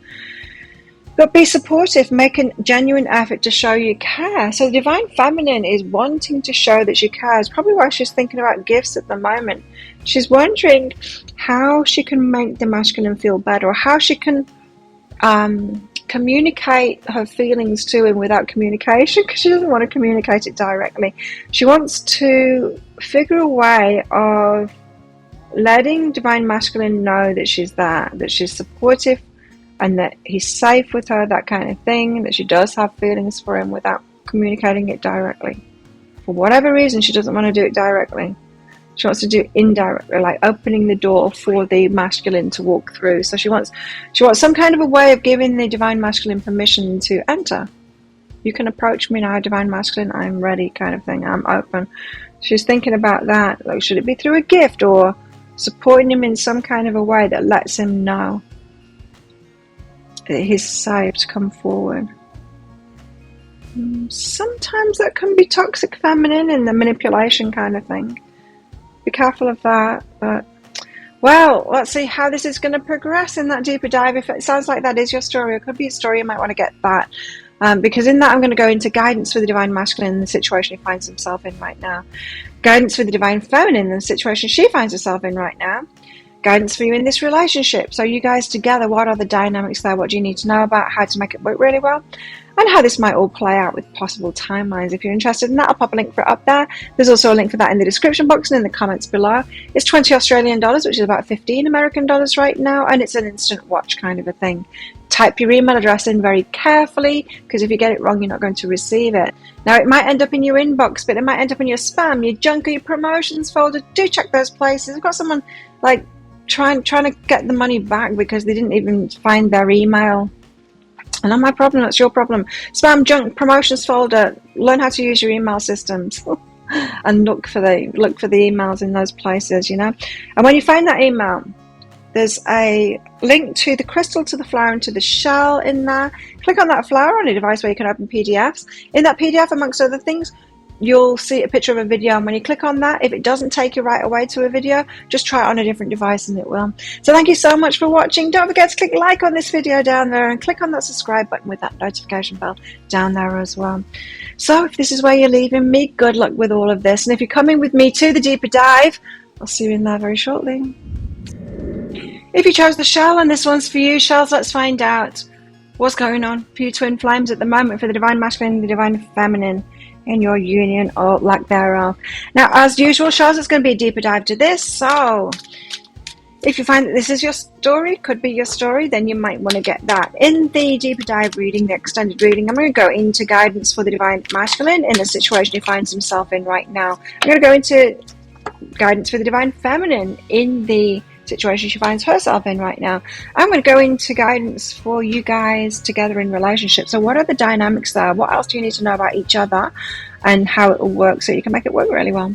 But be supportive, make a genuine effort to show you care. So the divine feminine is wanting to show that she cares. Probably why she's thinking about gifts at the moment. She's wondering how she can make the masculine feel better, or how she can communicate her feelings to him without communication, because she doesn't want to communicate it directly. She wants to figure a way of letting divine masculine know that she's there, that she's supportive, and that he's safe with her, that kind of thing, that she does have feelings for him without communicating it directly. For whatever reason, she doesn't want to do it directly. She wants to do it indirectly, like opening the door for the masculine to walk through. So she wants some kind of a way of giving the divine masculine permission to enter. You can approach me now, divine masculine, I'm ready, kind of thing. I'm open. She's thinking about that. Like, should it be through a gift or supporting him in some kind of a way that lets him know that he's safe to come forward? Sometimes that can be toxic feminine and the manipulation kind of thing. Be careful of that. But, well, let's see how this is going to progress in that deeper dive. If it sounds like that is your story, it could be a story, you might want to get that. Because in that I'm going to go into guidance for the divine masculine in the situation he finds himself in right now. Guidance for the divine feminine in the situation she finds herself in right now. Guidance for you in this relationship. So you guys together, what are the dynamics there? What do you need to know about how to make it work really well? And how this might all play out with possible timelines. If you're interested in that, I'll pop a link for it up there. There's also a link for that in the description box and in the comments below. It's 20 Australian dollars, which is about 15 American dollars right now, and it's an instant watch kind of a thing. Type your email address in very carefully, because if you get it wrong, you're not going to receive it. Now, it might end up in your inbox, but it might end up in your spam, your junk, or your promotions folder. Do check those places. I've got someone like trying to get the money back because they didn't even find their email. And not my problem, that's your problem. Spam, junk, promotions folder. Learn how to use your email systems and look for the emails in those places, you know. And when you find that email, there's a link to the crystal, to the flower, and to the shell in there. Click on that flower on a device where you can open PDFs. In that PDF, amongst other things, you'll see a picture of a video, and when you click on that, if it doesn't take you right away to a video, just try it on a different device and it will. So thank you so much for watching. Don't forget to click like on this video down there and click on that subscribe button with that notification bell down there as well. So if this is where you're leaving me, good luck with all of this. And if you're coming with me to the deeper dive, I'll see you in there very shortly. If you chose the shell and this one's for you, shells, let's find out what's going on for you twin flames at the moment for the divine masculine and the divine feminine in your union or lack thereof. Now, as usual, shells, it's going to be a deeper dive to this. So if you find that this is your story, could be your story, then you might want to get that. In the deeper dive reading, the extended reading, I'm going to go into guidance for the divine masculine in the situation he finds himself in right now. I'm going to go into guidance for the divine feminine in the situation she finds herself in right now. I'm going to go into guidance for you guys together in relationship. So what are the dynamics there? What else do you need to know about each other and how it will work so you can make it work really well?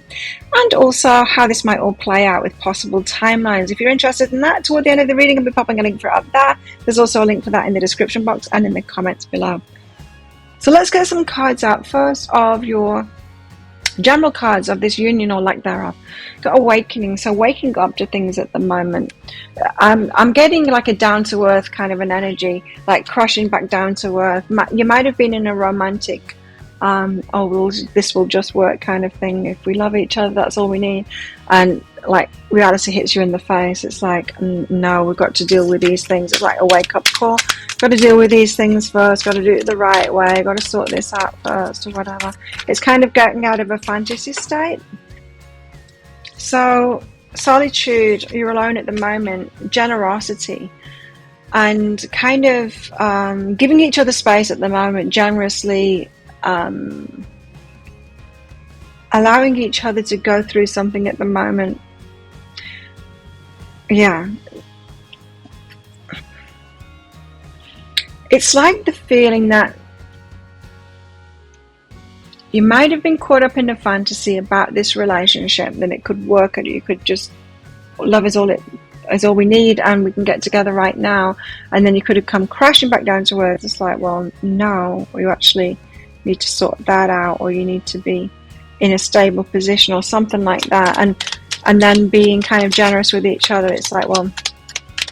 And also how this might all play out with possible timelines. If you're interested in that, toward the end of the reading, I'll be popping a link for it up there. There's also a link for that in the description box and in the comments below. So let's get some cards out first of your General cards of this union or lack thereof. Got awakening, so waking up to things at the moment. I'm getting like a down to earth kind of an energy, like crashing back down to earth. You might have been in a romantic, this will just work kind of thing. If we love each other, that's all we need. And like reality hits you in the face. It's like, no, we've got to deal with these things. It's like a wake up call. Got to deal with these things first. Got to do it the right way. Got to sort this out first, or whatever. It's kind of getting out of a fantasy state. So solitude, you're alone at the moment. Generosity, and kind of giving each other space at the moment. Generously allowing each other to go through something at the moment. Yeah. It's like the feeling that you might have been caught up in a fantasy about this relationship, that it could work, and you could just, love is all we need, and we can get together right now. And then you could have come crashing back down to earth. It's like, well, no, you actually need to sort that out, or you need to be in a stable position or something like that. And then being kind of generous with each other. It's like, well,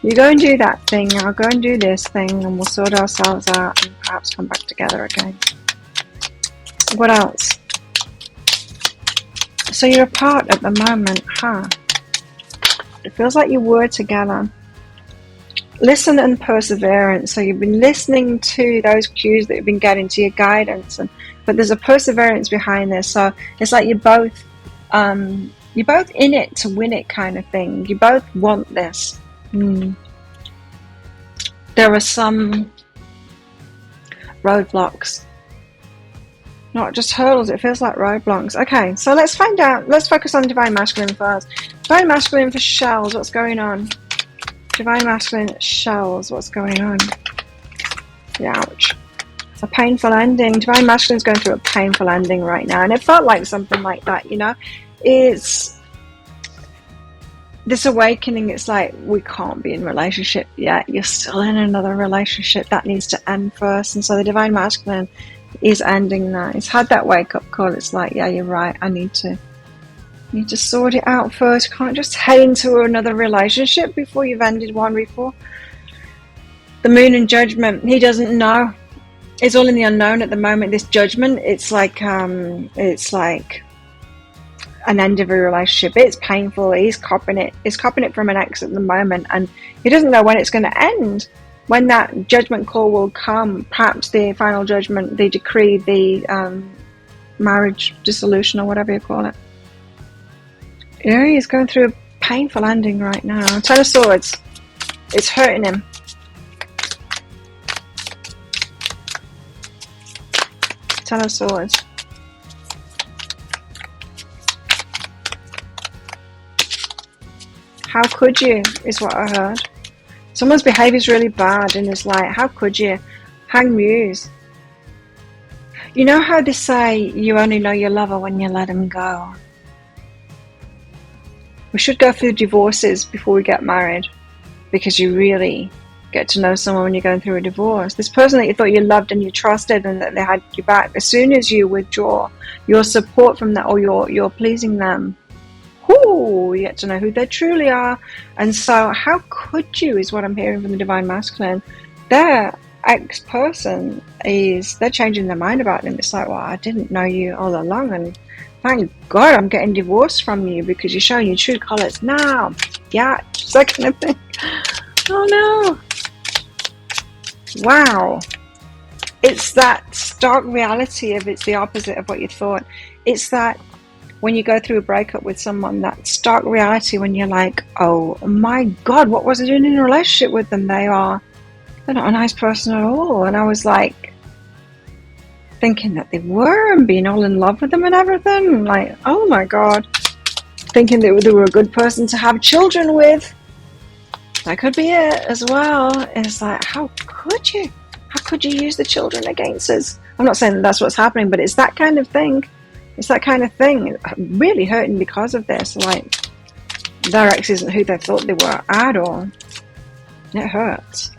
you go and do that thing, I'll go and do this thing, and we'll sort ourselves out and perhaps come back together again. What else? So you're apart at the moment, huh? It feels like you were together. Listen and perseverance. So you've been listening to those cues that you've been getting, to your guidance, but there's a perseverance behind this. So it's like you're both in it to win it kind of thing. You both want this. There are some roadblocks, not just hurdles. It feels like roadblocks. Okay, so let's find out. Let's focus on Divine Masculine first. Divine Masculine for shells. What's going on? Divine Masculine shells. What's going on? Ouch. It's a painful ending. Divine Masculine is going through a painful ending right now, and it felt like something like that. You know, it's this awakening. It's like, we can't be in relationship yet. You're still in another relationship that needs to end first, and so the Divine Masculine is ending that. It's had that wake up call. It's like, yeah, you're right. I need to sort it out first. You can't just head into another relationship before you've ended one before. The Moon and Judgment. He doesn't know. It's all in the unknown at the moment. This Judgment, it's like an end of a relationship. It's painful. He's copping it. He's copping it from an ex at the moment, and he doesn't know when it's going to end. When that judgment call will come, perhaps the final judgment, the decree, the marriage dissolution, or whatever you call it. Yeah, he's going through a painful ending right now. Ten of Swords. It's hurting him. Ten of Swords. How could you, is what I heard. Someone's behaviour is really bad, and it's like, how could you? Hang Muse. You know how they say you only know your lover when you let him go? We should go through divorces before we get married, because you really get to know someone when you're going through a divorce. This person that you thought you loved and you trusted and that they had your back, as soon as you withdraw your support from that, or you're pleasing them, you get to know who they truly are. And so how could you, is what I'm hearing from the Divine Masculine. Their ex-person they're changing their mind about them. It's like, well, I didn't know you all along, and thank God I'm getting divorced from you because you're showing your true colours now. Yeah, it's that kind of thing. Oh no. Wow. It's that stark reality of it's the opposite of what you thought. It's that when you go through a breakup with someone, that stark reality when you're like, oh my God, what was I doing in a relationship with them? They're not a nice person at all. And I was like thinking that they were, and being all in love with them and everything. Like, oh my God. Thinking that they were a good person to have children with. That could be it as well. It's like, how could you? How could you use the children against us? I'm not saying that that's what's happening, but it's that kind of thing. It's that kind of thing. Really hurting because of this. Like, their ex isn't who they thought they were at all. It hurts.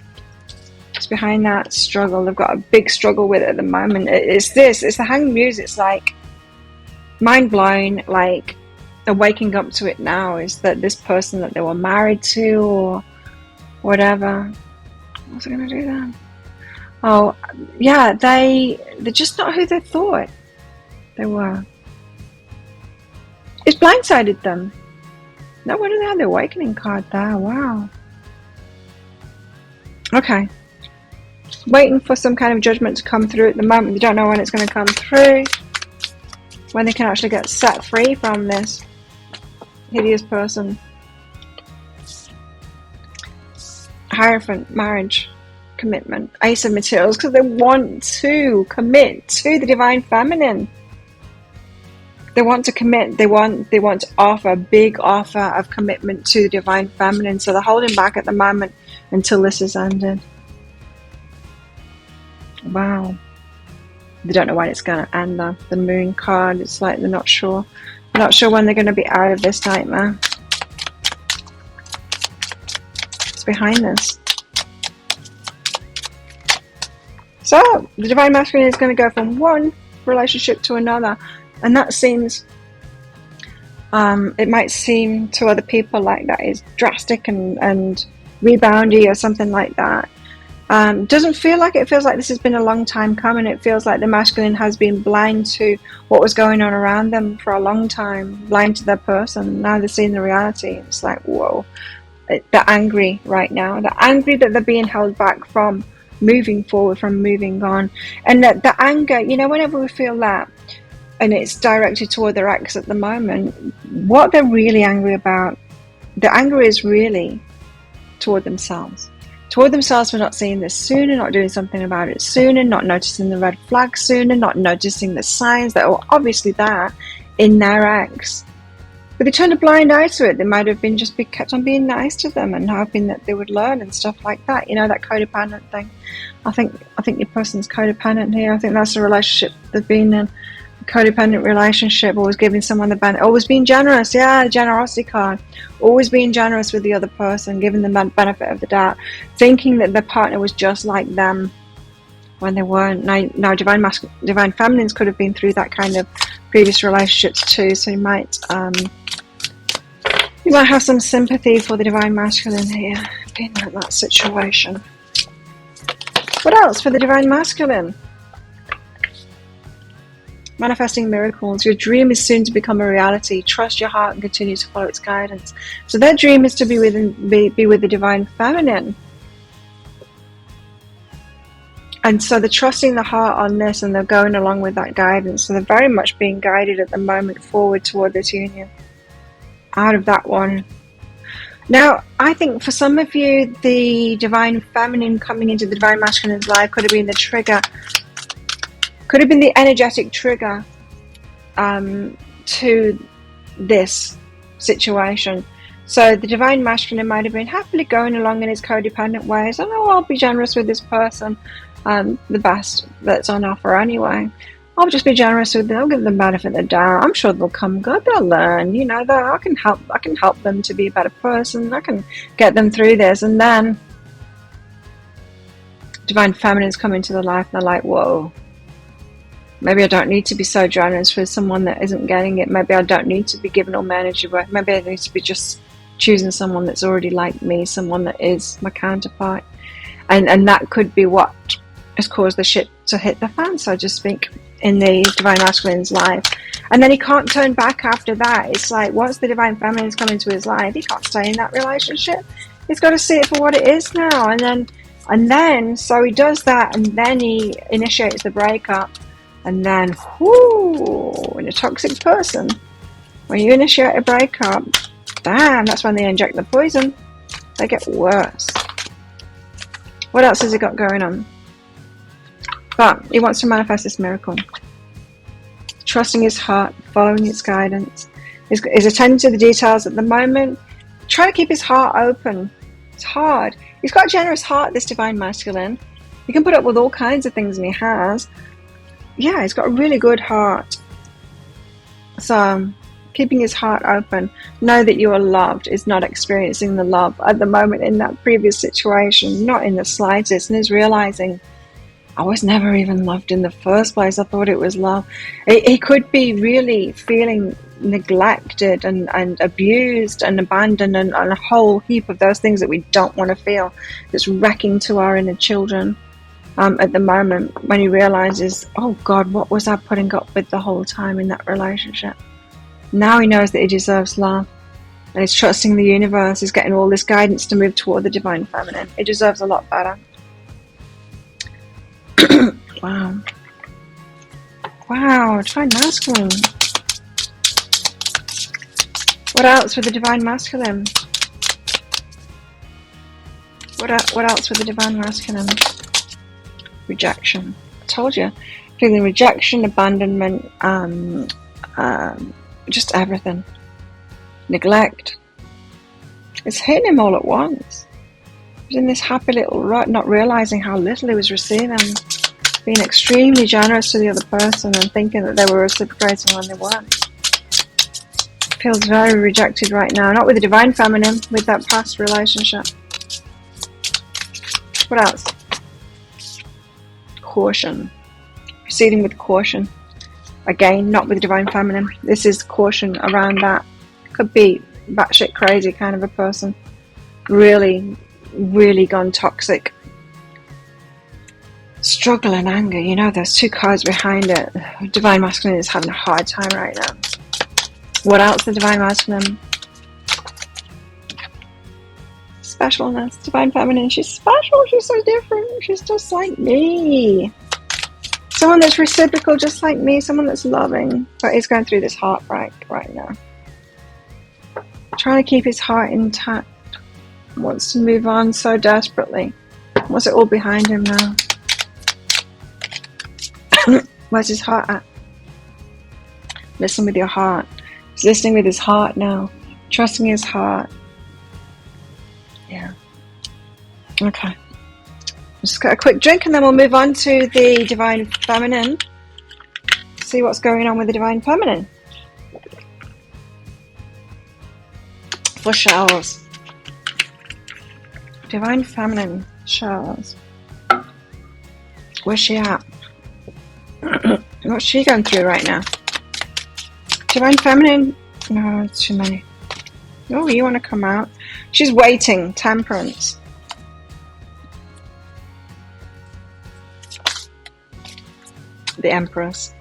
It's behind that struggle. They've got a big struggle with it at the moment. It's the Hanged Muse. It's like, mind blown, like, the waking up to it now is that this person that they were married to or whatever, what's it going to do then? Oh, yeah, they're just not who they thought they were. It's blindsided them. No wonder they had the awakening card there. Wow. Okay. Waiting for some kind of judgment to come through at the moment. They don't know when it's going to come through. When they can actually get set free from this hideous person. Hierophant, marriage, commitment, Ace of Materials, because they want to commit to the Divine Feminine. They want to commit. They want to offer a big offer of commitment to the Divine Feminine. So they're holding back at the moment until this is ended. Wow. They don't know when it's going to end though. The Moon card, it's like they're not sure. They're not sure when they're going to be out of this nightmare. It's behind this. So, the Divine Masculine is going to go from one relationship to another. And that seems, it might seem to other people like that is drastic and reboundy or something like that. Doesn't feel like it. Feels like this has been a long time coming. It feels like the masculine has been blind to what was going on around them for a long time, blind to their person. Now they're seeing the reality. It's like, whoa, they're angry right now. They're angry that they're being held back from moving forward, from moving on. And that the anger, you know, whenever we feel that, and it's directed toward their ex at the moment, what they're really angry about, the anger is really toward themselves. Toward themselves for not seeing this sooner, not doing something about it sooner, not noticing the red flags sooner, not noticing the signs that are obviously there in their ex. But they turned a blind eye to it. They might have been kept on being nice to them and hoping that they would learn and stuff like that. You know, that codependent thing. I think your person's codependent here. I think that's the relationship they've been in. Codependent relationship, always giving someone the benefit, always being generous. Yeah, generosity card. Always being generous with the other person, giving them the benefit of the doubt, thinking that their partner was just like them when they weren't. Now divine feminines could have been through that kind of previous relationships too, so you might have some sympathy for the divine masculine here, being like that situation. What else for the divine masculine? Manifesting miracles. Your dream is soon to become a reality. Trust your heart and continue to follow its guidance. So their dream is to be with the divine feminine. And so they're trusting the heart on this and they're going along with that guidance. So they're very much being guided at the moment forward toward this union. Out of that one. Now, I think for some of you, the divine feminine coming into the divine masculine's life could have been the trigger. Could have been the energetic trigger to this situation. So the divine masculine might have been happily going along in his codependent ways. Oh, I'll be generous with this person, the best that's on offer anyway. I'll just be generous with them. I'll give them the benefit of the doubt. I'm sure they'll come good. They'll learn. You know, I can help them to be a better person. I can get them through this. And then divine feminines come into their life. And they're like, whoa. Maybe I don't need to be so generous with someone that isn't getting it. Maybe I don't need to be giving all my energy away. Maybe I need to be just choosing someone that's already like me, someone that is my counterpart. And that could be what has caused the shit to hit the fan, so to speak, in the divine masculine's life. And then he can't turn back after that. It's like once the divine feminine's come into his life, he can't stay in that relationship. He's got to see it for what it is now. And then so he does that, and then he initiates the breakup. And then, in a toxic person, when you initiate a breakup, damn, that's when they inject the poison. They get worse. What else has he got going on? But he wants to manifest this miracle. Trusting his heart, following its guidance. He's attending to the details at the moment. Trying to keep his heart open. It's hard. He's got a generous heart, this divine masculine. He can put up with all kinds of things, and he has. Yeah, he's got a really good heart. So, keeping his heart open. Know that you are loved. Is not experiencing the love at the moment in that previous situation. Not in the slightest. And is realizing I was never even loved in the first place. I thought it was love. He could be really feeling neglected and abused and abandoned and a whole heap of those things that we don't want to feel, that's wrecking to our inner children at the moment, when he realizes, oh God, what was I putting up with the whole time in that relationship? Now he knows that he deserves love, and he's trusting the universe. He's getting all this guidance to move toward the divine feminine. He deserves a lot better. Wow. Wow, divine masculine. What else with the divine masculine? What else with the divine masculine? Rejection. I told you. Feeling rejection, abandonment, just everything. Neglect. It's hitting him all at once. He's in this happy little rut, not realizing how little he was receiving. Being extremely generous to the other person and thinking that they were reciprocating when they weren't. Feels very rejected right now. Not with the divine feminine, with that past relationship. What else? Caution. Proceeding with caution. Again, not with the divine feminine. This is caution around that. Could be batshit crazy kind of a person. Really, really gone toxic. Struggle and anger. You know, there's two cards behind it. Divine masculine is having a hard time right now. What else? The divine masculine. Specialness. Divine feminine. She's special. She's so different. She's just like me. Someone that's reciprocal, just like me. Someone that's loving. But he's going through this heartbreak right now. Trying to keep his heart intact. Wants to move on so desperately. Wants it all behind him now. Where's his heart at? Listen with your heart. He's listening with his heart now. Trusting his heart. Yeah. Okay. Just got a quick drink and then we'll move on to the divine feminine. See what's going on with the divine feminine. For shells. Divine feminine shells. Where's she at? What's she going through right now? Divine feminine? No, it's too many. Oh, you want to come out? She's waiting. Temperance. The Empress.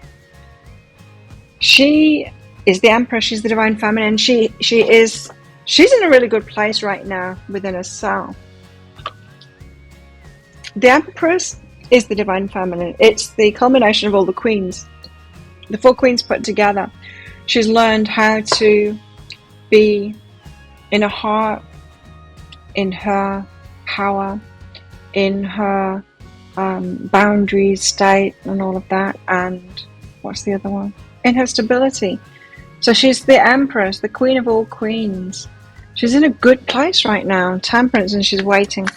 She is the Empress. She's the divine feminine. She's in a really good place right now within herself. The Empress is the divine feminine. It's the culmination of all the queens. The 4 queens put together. She's learned how to be in her heart, in her power, in her boundaries, state, and all of that. And what's the other one? In her stability. So she's the Empress, the queen of all queens. She's in a good place right now, temperance, and she's waiting.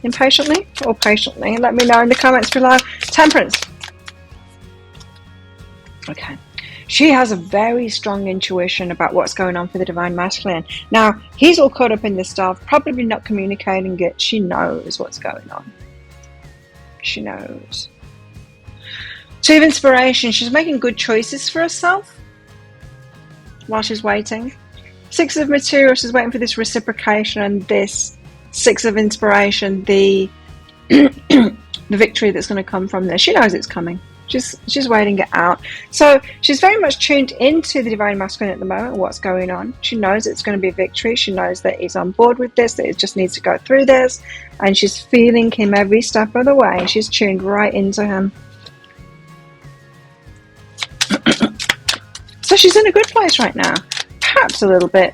Impatiently or patiently? Let me know in the comments below. Temperance. Okay. She has a very strong intuition about what's going on for the divine masculine. Now, he's all caught up in this stuff, probably not communicating it. She knows what's going on. She knows. 2 of inspiration. She's making good choices for herself while she's waiting. 6 of material. She's waiting for this reciprocation, and this 6 of inspiration, the victory that's going to come from this. She knows it's coming. She's waiting it out. So she's very much tuned into the divine masculine at the moment, what's going on. She knows it's going to be a victory. She knows that he's on board with this, that it just needs to go through this. And she's feeling him every step of the way. She's tuned right into him. So she's in a good place right now. Perhaps a little bit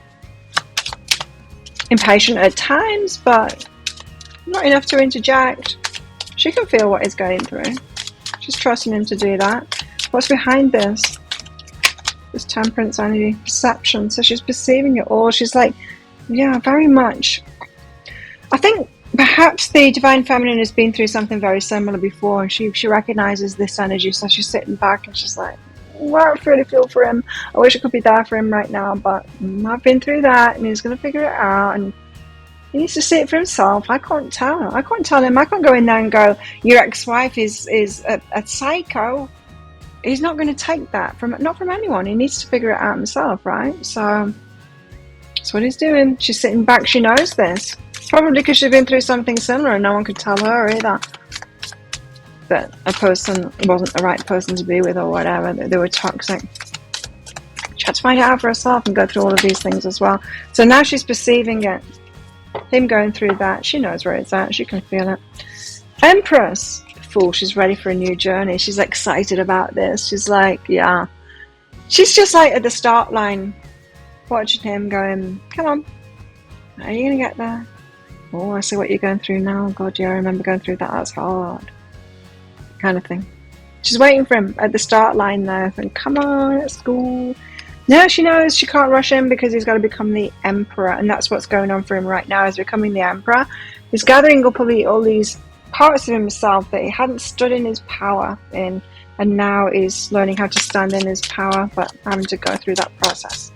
impatient at times, but not enough to interject. She can feel what he's going through. She's trusting him to do that. What's behind this? This temperance energy, perception. So she's perceiving it all. She's like, yeah, very much. I think perhaps the divine feminine has been through something very similar before, and she recognizes this energy. So she's sitting back and she's like, well, I really feel for him. I wish I could be there for him right now, but I've been through that, and he's going to figure it out. And He needs to see it for himself. I can't tell. I can't tell him. I can't go in there and go, your ex-wife is a psycho. He's not going to take that not from anyone. He needs to figure it out himself, right? So that's what he's doing. She's sitting back. She knows this. Probably because she's been through something similar and no one could tell her either that a person wasn't the right person to be with or whatever, that they were toxic. She had to find it out for herself and go through all of these things as well. So now she's perceiving it. Him going through that. She knows where it's at. She can feel it. Empress. Fool. She's ready for a new journey. She's excited about this. She's like, yeah. She's just like at the start line, watching him going, come on. Are you going to get there? Oh, I see what you're going through now. God, yeah, I remember going through that. That's hard. Kind of thing. She's waiting for him at the start line there. And come on, let's go. No, she knows she can't rush him because he's got to become the emperor. And that's what's going on for him right now, is becoming the emperor. He's gathering up all these parts of himself that he hadn't stood in his power in. And now is learning how to stand in his power, but having to go through that process.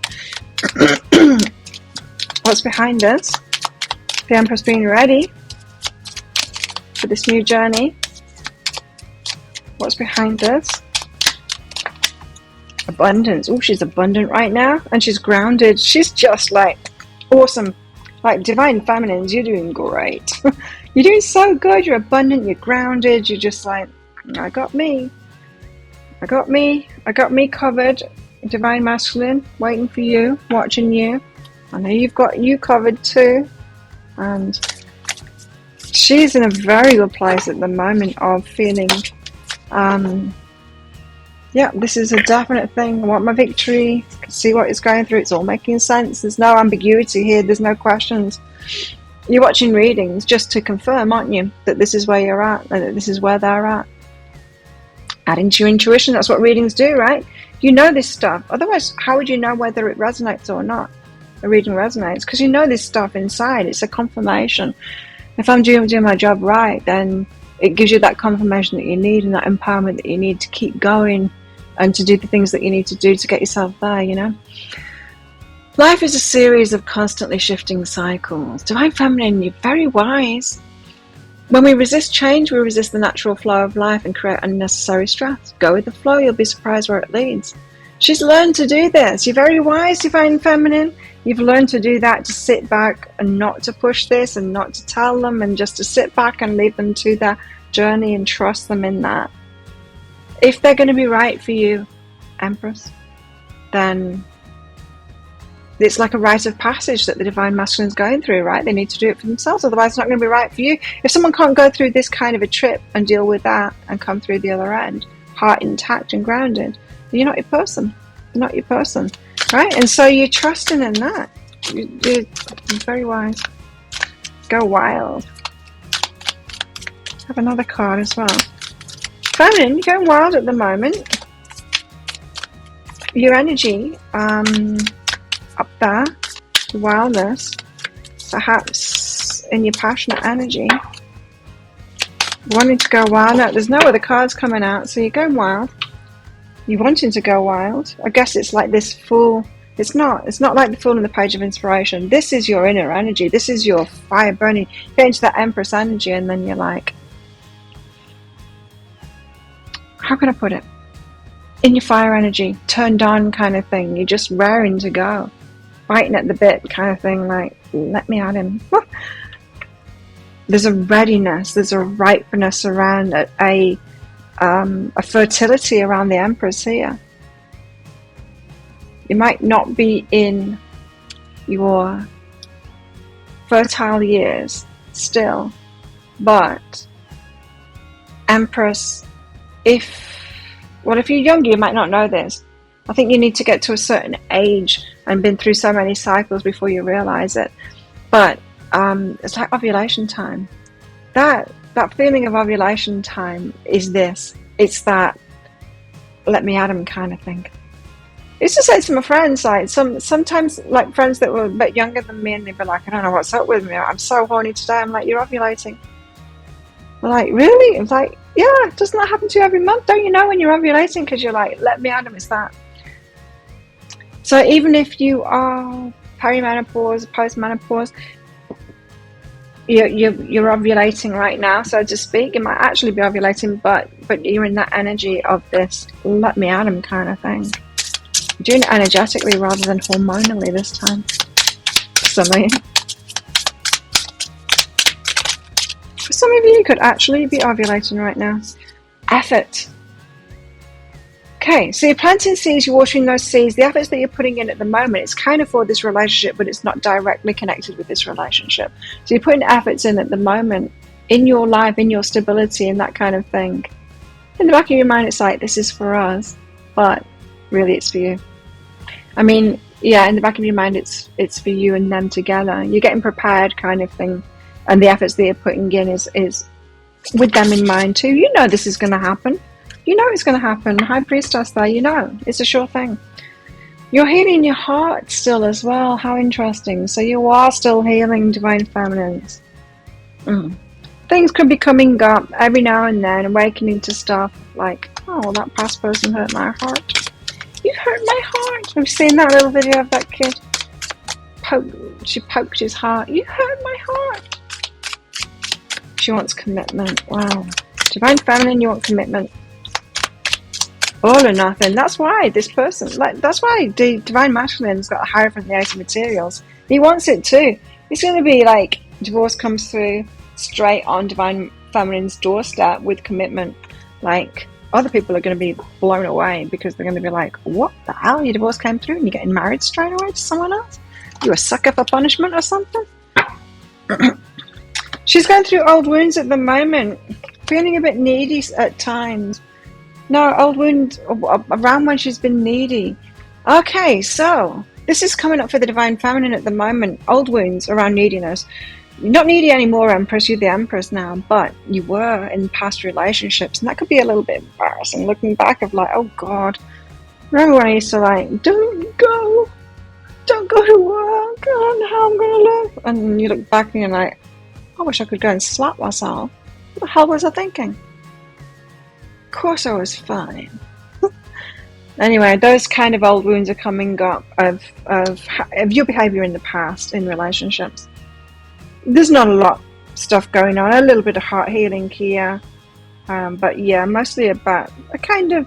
What's behind this? The Empress being ready for this new journey. What's behind this? Abundance. Oh, she's abundant right now. And she's grounded. She's just like awesome. Like divine feminines, you're doing great. You're doing so good. You're abundant. You're grounded. You're just like, I got me. I got me. I got me covered. Divine masculine, waiting for you, watching you. I know you've got you covered too. And she's in a very good place at the moment of feeling, yeah, this is a definite thing. I want my victory. I can see what it's going through. It's all making sense. There's no ambiguity here. There's no questions. You're watching readings just to confirm, aren't you, that this is where you're at, and that this is where they're at. Adding to your intuition, that's what readings do, right? You know this stuff. Otherwise, how would you know whether it resonates or not? A reading resonates because you know this stuff inside. It's a confirmation. If I'm doing my job right, then it gives you that confirmation that you need and that empowerment that you need to keep going and to do the things that you need to do to get yourself there, you know? Life is a series of constantly shifting cycles. Divine Feminine, you're very wise. When we resist change, we resist the natural flow of life and create unnecessary stress. Go with the flow, you'll be surprised where it leads. She's learned to do this. You're very wise, Divine Feminine. You've learned to do that, to sit back and not to push this and not to tell them, and just to sit back and leave them to their journey and trust them in that. If they're going to be right for you, Empress, then it's like a rite of passage that the Divine Masculine is going through, right? They need to do it for themselves, otherwise it's not going to be right for you. If someone can't go through this kind of a trip and deal with that and come through the other end, heart intact and grounded, you're not your person. You're not your person, right? And so you're trusting in that. You're very wise. Go wild. Have another card as well. Feminine, you're going wild at the moment. Your energy, up there, the wildness, perhaps in your passionate energy, wanting to go wild. Now, there's no other cards coming out, so you're going wild. You're wanting to go wild. I guess it's like this full. It's not like the Fool and the Page of Inspiration. This is your inner energy. This is your fire burning. You get into that Empress energy, and then you're like, how can I put it? In your fire energy, turned on kind of thing. You're just raring to go, biting at the bit kind of thing. Like, let me at him. There's a readiness. There's a ripeness around a fertility around the Empress here. You might not be in your fertile years still, but Empress, if you're younger, you might not know this. I think you need to get to a certain age and been through so many cycles before you realize it. But it's like ovulation time. That feeling of ovulation time is this. It's that let me at him kind of thing. I used to say to my friends, like sometimes like friends that were a bit younger than me, and they'd be like, I don't know what's up with me. I'm so horny today. I'm like, you're ovulating. I'm like, really? I'm like, yeah, doesn't that happen to you every month? Don't you know when you're ovulating? Because you're like, let me at him, it's that. So even if you are perimenopause, postmenopause, you're ovulating right now, so to speak. It might actually be ovulating, but you're in that energy of this let me at him kind of thing. You're doing it energetically rather than hormonally this time. For some of you could actually be ovulating right now. Effort. Okay, so you're planting seeds, you're watering those seeds. The efforts that you're putting in at the moment, it's kind of for this relationship, but it's not directly connected with this relationship. So you're putting efforts in at the moment, in your life, in your stability, and that kind of thing. In the back of your mind, it's like, this is for us, but really it's for you. I mean, yeah, in the back of your mind, it's for you and them together. You're getting prepared kind of thing. And the efforts that you're putting in is with them in mind too. You know this is going to happen. You know it's going to happen. High Priestess there, you know. It's a sure thing. You're healing your heart still as well. How interesting. So you are still healing Divine Feminines. Things could be coming up every now and then, awakening to stuff like, oh, that past person hurt my heart. You hurt my heart. We've seen that little video of that kid. She poked his heart. You hurt my heart. She wants commitment. Wow. Divine Feminine, you want commitment. All or nothing. That's why this person, that's why the Divine Masculine's got a higher from the Eight of Materials. He wants it too. It's going to be like divorce comes through straight on Divine Feminine's doorstep with commitment. Like, other people are going to be blown away because they're going to be like, what the hell? Your divorce came through and you're getting married straight away to someone else? You a sucker for punishment or something? She's going through old wounds at the moment, feeling a bit needy at times. No, old wound around when she's been needy. Okay, so this is coming up for the Divine Feminine at the moment. Old wounds around neediness. You're not needy anymore, Empress. You're the Empress now, but you were in past relationships, and that could be a little bit embarrassing. Looking back, of like, oh God, remember when I used to like, don't go to work. I don't know how I'm gonna live. And you look back and you're like, I wish I could go and slap myself. What the hell was I thinking? Of course I was fine. Anyway, those kind of old wounds are coming up of your behavior in the past in relationships. There's not a lot of stuff going on. A little bit of heart healing here. But yeah, mostly about a kind of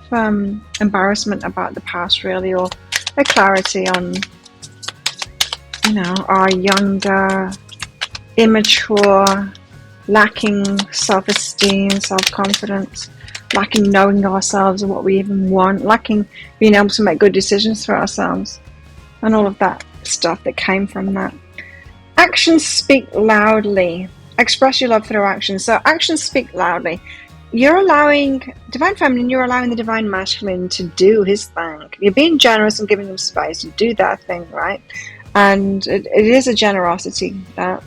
embarrassment about the past, really, or a clarity on, you know, our younger, immature, lacking self-esteem, self-confidence, lacking knowing ourselves and what we even want, lacking being able to make good decisions for ourselves, and all of that stuff that came from that. Actions speak loudly. Express your love through actions. So actions speak loudly. You're allowing, Divine Feminine, you're allowing the Divine Masculine to do his thing. You're being generous and giving them space to do that thing, right? And it is a generosity that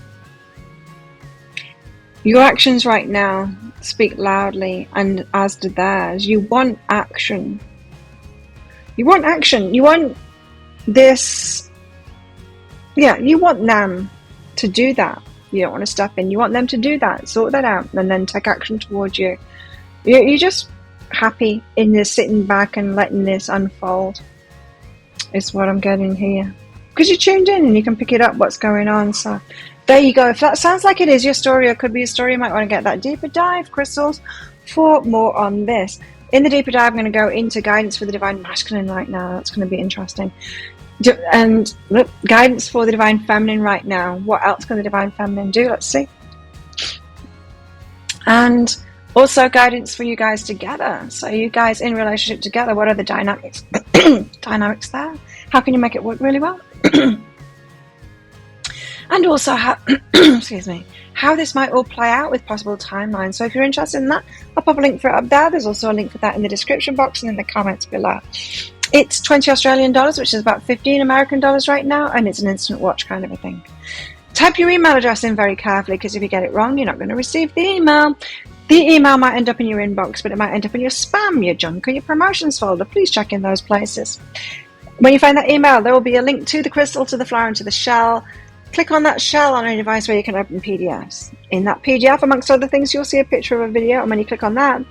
your actions right now speak loudly, and as do theirs. You want action. You want action. You want this. Yeah, you want them to do that. You don't want to step in. You want them to do that, sort that out, and then take action towards you. You're just happy in this, sitting back and letting this unfold, is what I'm getting here. Because you're tuned in and you can pick it up what's going on. So there you go. If that sounds like it is your story or could be a story, you might want to get that deeper dive, crystals, for more on this. In the deeper dive, I'm going to go into guidance for the Divine Masculine right now. That's going to be interesting. And look, guidance for the Divine Feminine right now. What else can the Divine Feminine do? Let's see. And also guidance for you guys together. So you guys in relationship together, what are the dynamics? Dynamics there? How can you make it work really well? And also how, excuse me, how this might all play out with possible timelines. So if you're interested in that, I'll pop a link for it up there. There's also a link for that in the description box and in the comments below. It's 20 Australian dollars, which is about 15 American dollars right now, and it's an instant watch kind of a thing. Type your email address in very carefully, because if you get it wrong, you're not going to receive the email. The email might end up in your inbox, but it might end up in your spam, your junk, or your promotions folder. Please check in those places. When you find that email, there will be a link to the crystal, to the flower, and to the shell. Click on that shell on a device where you can open PDFs. In that PDF, amongst other things, you'll see a picture of a video, and when you click on that,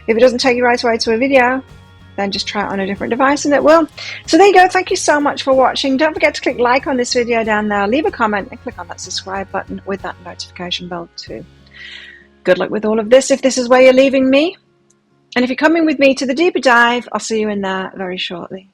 if it doesn't take you right away to a video, then just try it on a different device and it will. So there you go. Thank you so much for watching. Don't forget to click like on this video down there, leave a comment, and click on that subscribe button with that notification bell too. Good luck with all of this if this is where you're leaving me. And if you're coming with me to the deeper dive, I'll see you in there very shortly.